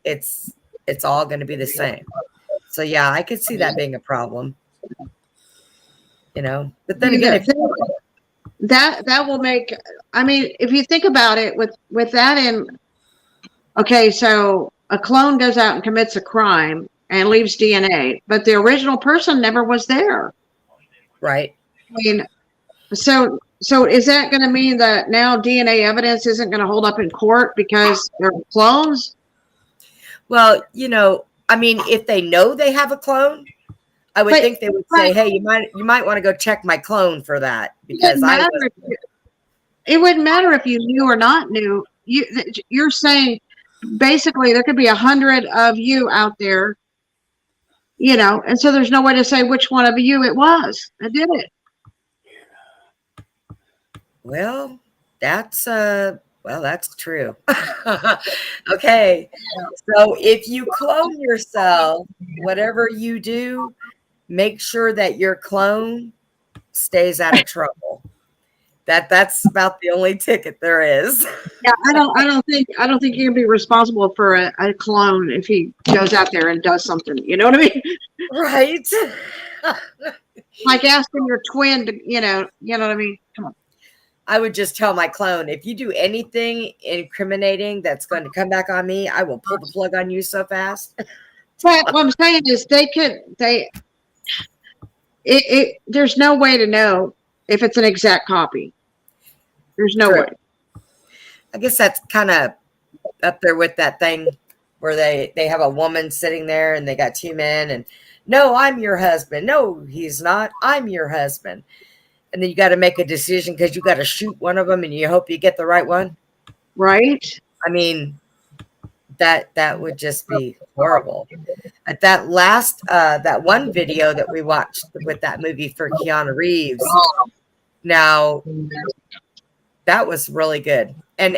it's all going to be the same. So yeah, I could see that being a problem. You know, but then again, that will make. I mean, if you think about it, with that in, okay, so a clone goes out and commits a crime and leaves DNA, but the original person never was there. Right. I mean, so is that going to mean that now DNA evidence isn't going to hold up in court because they're clones? Well, I mean, if they know they have a clone, I would think they would say, "Hey, you might want to go check my clone for that," because it wouldn't matter if you knew or not knew. You're saying basically there could be 100 of you out there, and so there's no way to say which one of you it was that did it. Well, that's true. Okay. So if you clone yourself, whatever you do, make sure that your clone stays out of trouble. That's about the only ticket there is. Yeah, I don't think you can be responsible for a clone if he goes out there and does something. You know what I mean? Right. Like asking your twin to, you know what I mean? Come on. I would just tell my clone, if you do anything incriminating that's going to come back on me, I will pull the plug on you so fast. But what I'm saying is there's no way to know if it's an exact copy. There's no way. I guess that's kind of up there with that thing where they have a woman sitting there and they got two men and, no, I'm your husband. No, he's not. I'm your husband. And then you got to make a decision because you got to shoot one of them and you hope you get the right one. Right. I mean, that would just be horrible. At that last, that one video that we watched with that movie for Keanu Reeves. Now, that was really good. And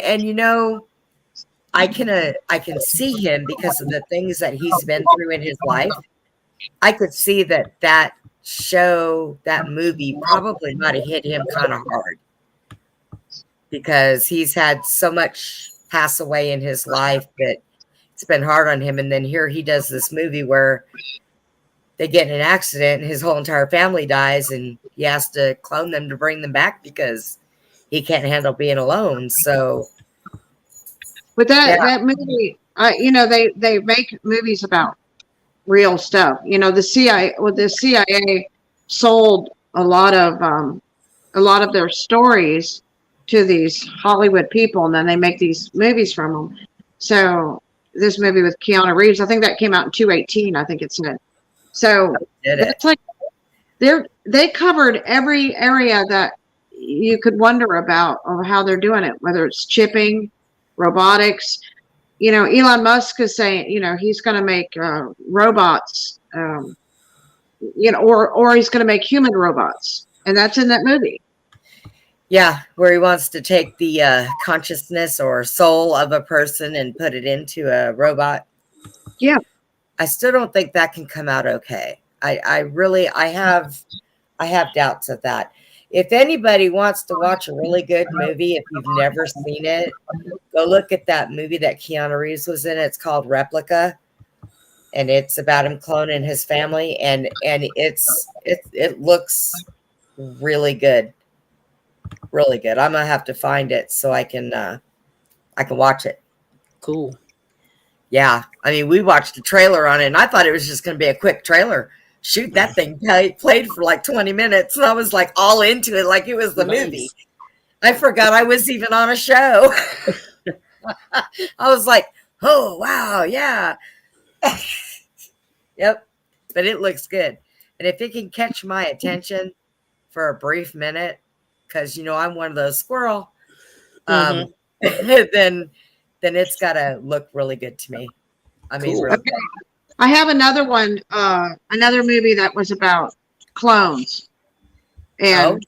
I can see him because of the things that he's been through in his life. I could see that movie probably might have hit him kind of hard because he's had so much pass away in his life that it's been hard on him. And then here he does this movie where they get in an accident and his whole entire family dies and he has to clone them to bring them back because he can't handle being alone. So with that movie, they make movies about real stuff. The CIA sold a lot of their stories to these Hollywood people, and then they make these movies from them. So this movie with Keanu Reeves, I think that came out in 2018. I think it said. So it's like they covered every area that you could wonder about or how they're doing it, whether it's chipping, robotics. Elon Musk is saying, he's going to make robots, or he's going to make human robots. And that's in that movie. Yeah, where he wants to take the consciousness or soul of a person and put it into a robot. Yeah. I still don't think that can come out okay. I have doubts of that. If anybody wants to watch a really good movie, if you've never seen it, go look at that movie that Keanu Reeves was in. It's called Replica, and it's about him cloning his family, and it looks really good, really good. I'm gonna have to find it so I can watch it. Cool. Yeah, I mean, we watched the trailer on it, and I thought it was just gonna be a quick trailer. Shoot, that thing played for like 20 minutes, and I was like all into it, like it was the movie. I forgot I was even on a show. I was like, oh, wow, yeah. Yep, but it looks good. And if it can catch my attention for a brief minute, because, I'm one of those squirrel, then it's got to look really good to me. I mean, Cool. really Okay. I have another one, another movie that was about clones. And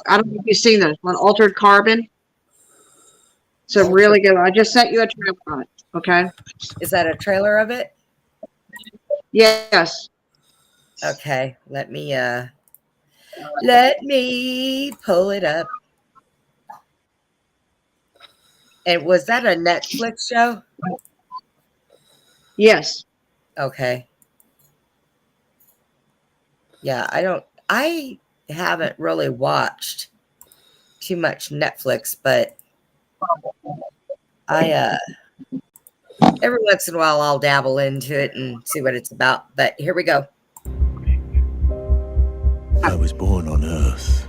I don't know if you've seen this one, Altered Carbon. It's a really good one. I just sent you a trailer on it. Okay. Is that a trailer of it? Yes. Okay. Let me pull it up. And was that a Netflix show? Yes. Okay. Yeah, I haven't really watched too much Netflix, but Every once in a while, I'll dabble into it and see what it's about. But here we go. I was born on Earth.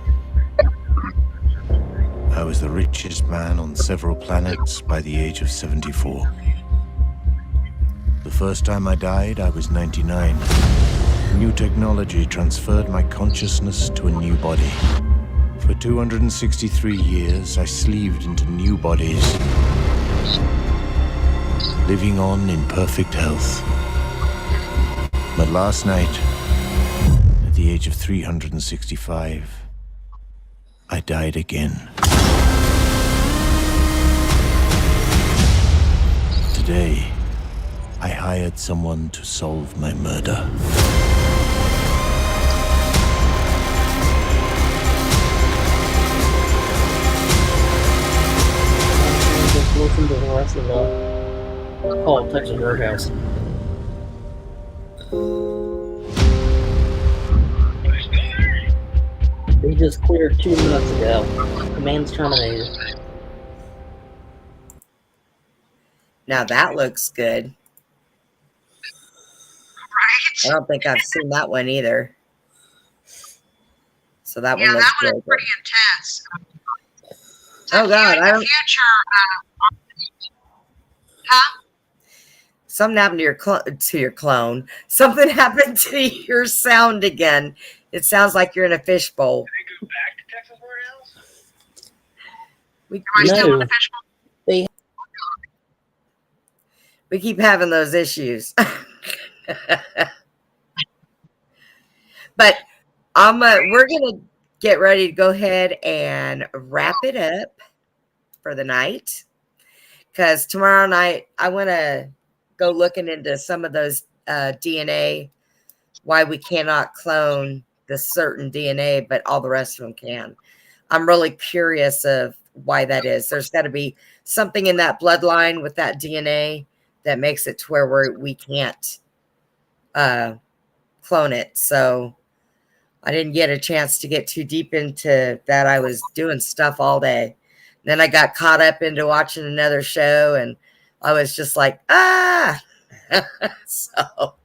I was the richest man on several planets by the age of 74. The first time I died, I was 99. New technology transferred my consciousness to a new body. For 263 years, I sleeved into new bodies, living on in perfect health. But last night, at the age of 365, I died again. Today, I hired someone to solve my murder. Just listen to the rest of the call Texas Roadhouse. They just cleared 2 minutes ago. Command's terminated. Now that looks good. I don't think I've seen that one either. So that one looks that one good. is pretty intense. Oh God, I don't. Future, huh? Something happened to your clone. Something happened to your sound again. It sounds like you're in a fishbowl. Can I go back to Texas Roadhouse? We, Am I still in the fishbowl? we keep having those issues. But we're gonna get ready to go ahead and wrap it up for the night, because tomorrow night I want to go looking into some of those DNA, why we cannot clone the certain DNA, but all the rest of them can. I'm really curious of why that is. There's got to be something in that bloodline with that DNA that makes it to where we can't clone it. So I didn't get a chance to get too deep into that. I was doing stuff all day. Then I got caught up into watching another show, and I was just like, So,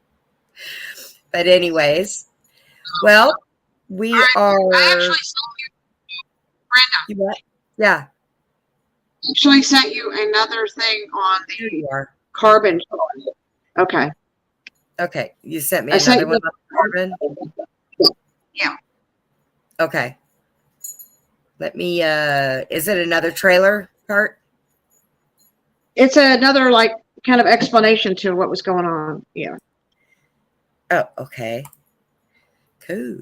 but anyways, well, we are. I actually saw you, Brenda. You what? Yeah. Actually sent you another thing on Here the you are. carbon chart. Okay. Okay. You sent me I sent another you one on carbon? Yeah. Okay. Let me, is it another trailer part? It's another like kind of explanation to what was going on. Yeah. Oh, okay. Cool.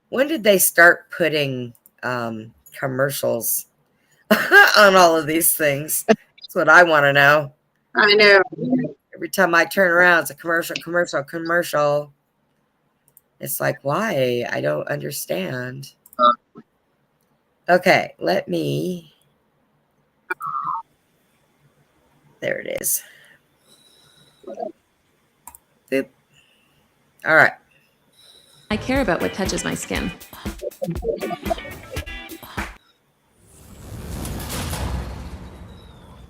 When did they start putting commercials on all of these things? That's what I want to know. I know. Every time I turn around, it's a commercial. It's like, why? I don't understand. Okay, let me. There it is. Boop. All right. I care about what touches my skin.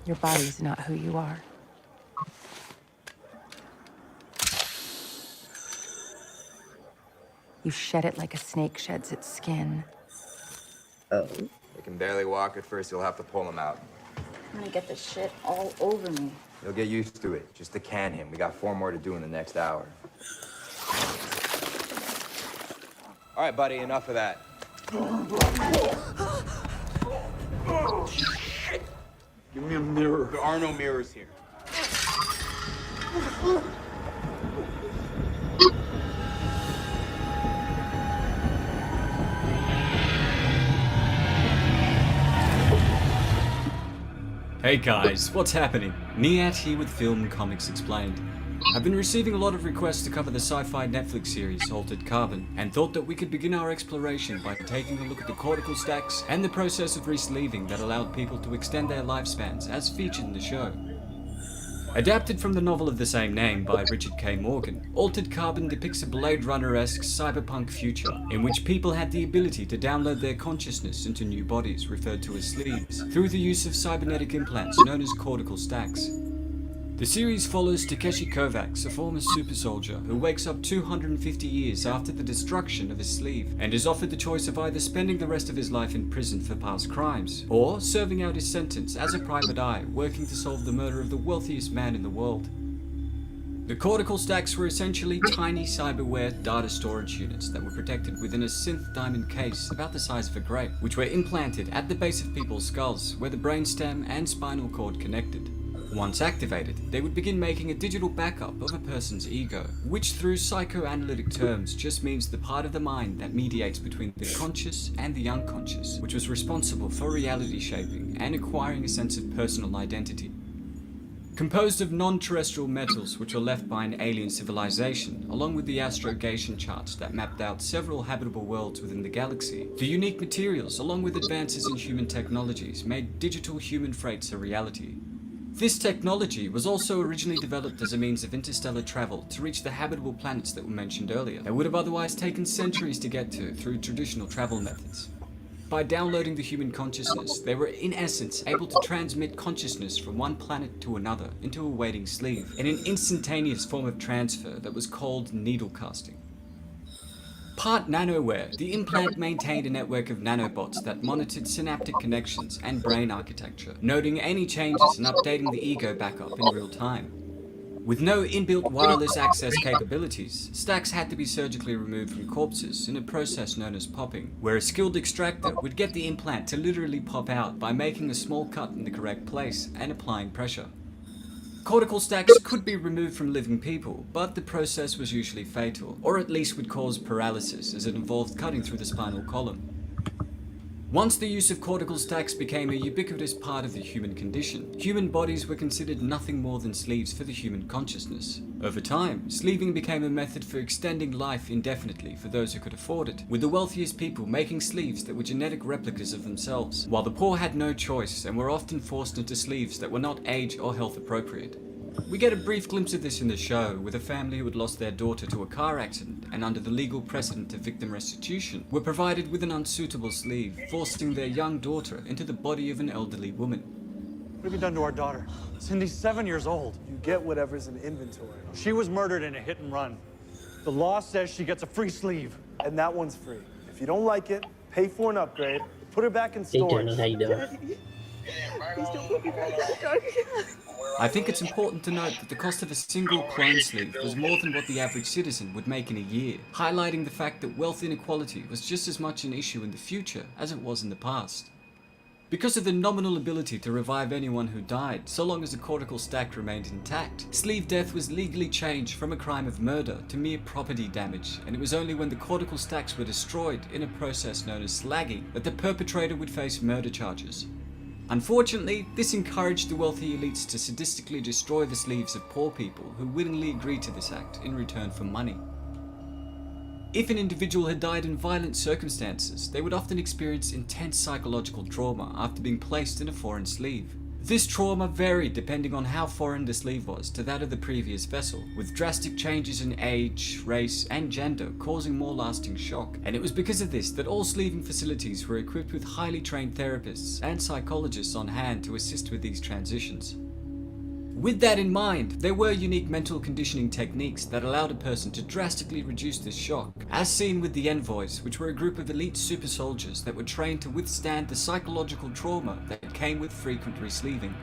Your body's not who you are. You shed it like a snake sheds its skin. Oh. They can barely walk at first, you'll have to pull them out. I'm gonna get this shit all over me. You'll get used to it. Just to can him. We got 4 more to do in the next hour. All right, buddy, enough of that. Oh, shit! Give me a mirror. There are no mirrors here. Hey guys, what's happening? Niat here with Film Comics Explained. I've been receiving a lot of requests to cover the sci-fi Netflix series Altered Carbon, and thought that we could begin our exploration by taking a look at the cortical stacks and the process of resleeving that allowed people to extend their lifespans as featured in the show. Adapted from the novel of the same name by Richard K. Morgan, Altered Carbon depicts a Blade Runner-esque cyberpunk future in which people had the ability to download their consciousness into new bodies referred to as sleeves through the use of cybernetic implants known as cortical stacks. The series follows Takeshi Kovacs, a former super soldier who wakes up 250 years after the destruction of his sleeve and is offered the choice of either spending the rest of his life in prison for past crimes or serving out his sentence as a private eye working to solve the murder of the wealthiest man in the world. The cortical stacks were essentially tiny cyberware data storage units that were protected within a synth diamond case about the size of a grape, which were implanted at the base of people's skulls where the brainstem and spinal cord connected. Once activated, they would begin making a digital backup of a person's ego, which through psychoanalytic terms just means the part of the mind that mediates between the conscious and the unconscious, which was responsible for reality shaping and acquiring a sense of personal identity. Composed of non-terrestrial metals which were left by an alien civilization, along with the astrogation charts that mapped out several habitable worlds within the galaxy, the unique materials along with advances in human technologies made digital human freights a reality. This technology was also originally developed as a means of interstellar travel to reach the habitable planets that were mentioned earlier, that would have otherwise taken centuries to get to through traditional travel methods. By downloading the human consciousness, they were in essence able to transmit consciousness from one planet to another into a waiting sleeve, in an instantaneous form of transfer that was called needle casting. Part nanoware, the implant maintained a network of nanobots that monitored synaptic connections and brain architecture, noting any changes and updating the ego backup in real time. With no inbuilt wireless access capabilities, stacks had to be surgically removed from corpses in a process known as popping, where a skilled extractor would get the implant to literally pop out by making a small cut in the correct place and applying pressure. Cortical stacks could be removed from living people, but the process was usually fatal, or at least would cause paralysis as it involved cutting through the spinal column. Once the use of cortical stacks became a ubiquitous part of the human condition, human bodies were considered nothing more than sleeves for the human consciousness. Over time, sleeving became a method for extending life indefinitely for those who could afford it, with the wealthiest people making sleeves that were genetic replicas of themselves, while the poor had no choice and were often forced into sleeves that were not age or health appropriate. We get a brief glimpse of this in the show, with a family who had lost their daughter to a car accident and under the legal precedent of victim restitution, were provided with an unsuitable sleeve, forcing their young daughter into the body of an elderly woman. What have you done to our daughter? Cindy's 7 years old. You get whatever's in inventory. She was murdered in a hit and run. The law says she gets a free sleeve. And that one's free. If you don't like it, pay for an upgrade, put her back in Hey, storage. Jonas, how you doing? Please don't put me back in the dark. I think it's important to note that the cost of a single clone sleeve was more than what the average citizen would make in a year, highlighting the fact that wealth inequality was just as much an issue in the future as it was in the past. Because of the nominal ability to revive anyone who died, so long as the cortical stack remained intact, sleeve death was legally changed from a crime of murder to mere property damage, and it was only when the cortical stacks were destroyed in a process known as slagging that the perpetrator would face murder charges. Unfortunately, this encouraged the wealthy elites to sadistically destroy the sleeves of poor people who willingly agreed to this act in return for money. If an individual had died in violent circumstances, they would often experience intense psychological trauma after being placed in a foreign sleeve. This trauma varied depending on how foreign the sleeve was to that of the previous vessel, with drastic changes in age, race, and gender causing more lasting shock. And it was because of this that all sleeving facilities were equipped with highly trained therapists and psychologists on hand to assist with these transitions. With that in mind, there were unique mental conditioning techniques that allowed a person to drastically reduce this shock, as seen with the Envoys, which were a group of elite super soldiers that were trained to withstand the psychological trauma that came with frequent resleeving.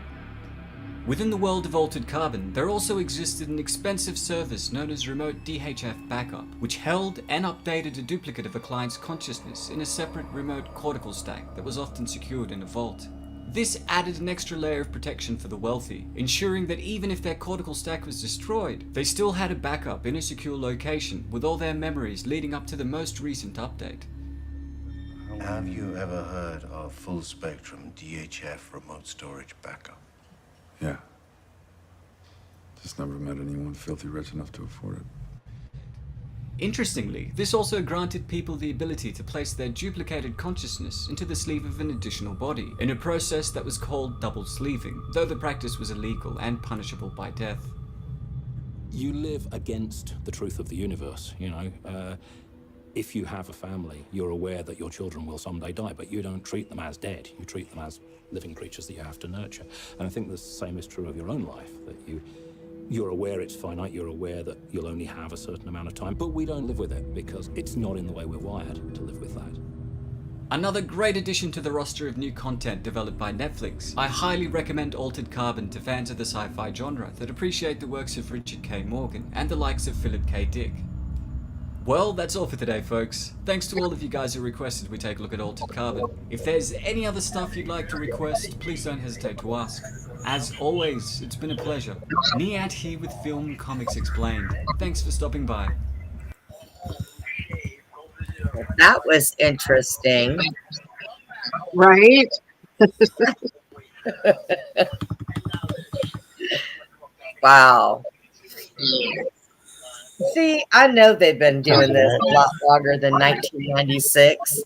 Within the world of Altered Carbon, there also existed an expensive service known as Remote DHF Backup, which held and updated a duplicate of a client's consciousness in a separate remote cortical stack that was often secured in a vault. This added an extra layer of protection for the wealthy, ensuring that even if their cortical stack was destroyed, they still had a backup in a secure location with all their memories leading up to the most recent update. Have you ever heard of full spectrum DHF remote storage backup? Yeah. Just never met anyone filthy rich enough to afford it. Interestingly, this also granted people the ability to place their duplicated consciousness into the sleeve of an additional body, in a process that was called double sleeving, though the practice was illegal and punishable by death. You live against the truth of the universe, you know. If you have a family, you're aware that your children will someday die, but you don't treat them as dead. You treat them as living creatures that you have to nurture. And I think the same is true of your own life, that you're aware it's finite, you're aware that you'll only have a certain amount of time, but we don't live with it because it's not in the way we're wired to live with that. Another great addition to the roster of new content developed by Netflix. I highly recommend Altered Carbon to fans of the sci-fi genre that appreciate the works of Richard K. Morgan and the likes of Philip K. Dick. Well, that's all for today, folks. Thanks to all of you guys who requested we take a look at Altered Carbon. If there's any other stuff you'd like to request, please don't hesitate to ask. As always, it's been a pleasure. Nihat here with Film Comics Explained. Thanks for stopping by. That was interesting. Right? Wow. See, I know they've been doing this a lot longer than 1996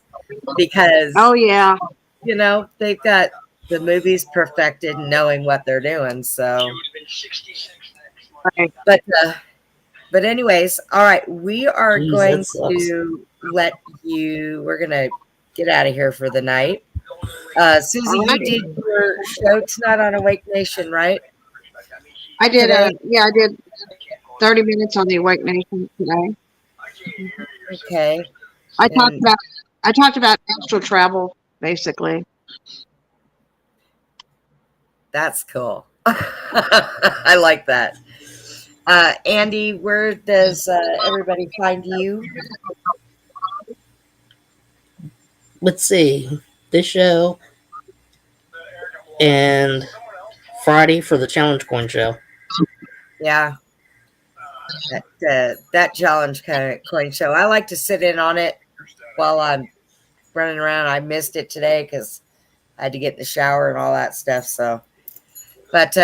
because, oh yeah, you know, they've got the movies perfected, knowing what they're doing. So, but anyways, all right, we are going to let you. We're gonna get out of here for the night. Susie, you did your show tonight on Awake Nation, right? I did. Yeah, I did 30 minutes on the Awake Nation today. Okay. I talked about astral travel, basically. That's cool. I like that. Andy, where does everybody find you? Let's see. This show and Friday for the Challenge Coin show. Yeah. That Challenge Coin show. I like to sit in on it while I'm running around. I missed it today because I had to get in the shower and all that stuff. So, but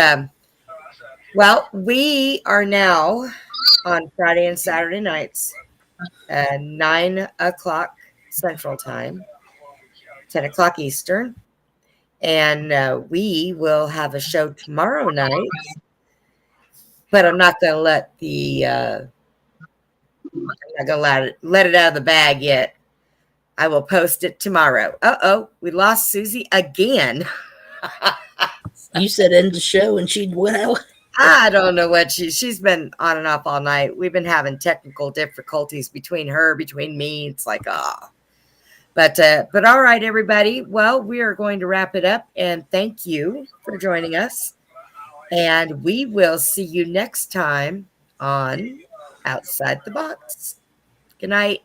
well, we are now on Friday and Saturday nights at 9 o'clock Central Time, 10 o'clock Eastern, and we will have a show tomorrow night. But I'm not going to let I'm not going to let it out of the bag yet. I will post it tomorrow. We lost Susie again. You said end the show and she went out. I don't know what she's been on and off all night. We've been having technical difficulties between me. It's like, But all right, everybody. Well, we are going to wrap it up, and thank you for joining us. And we will see you next time on Outside the Box. Good night.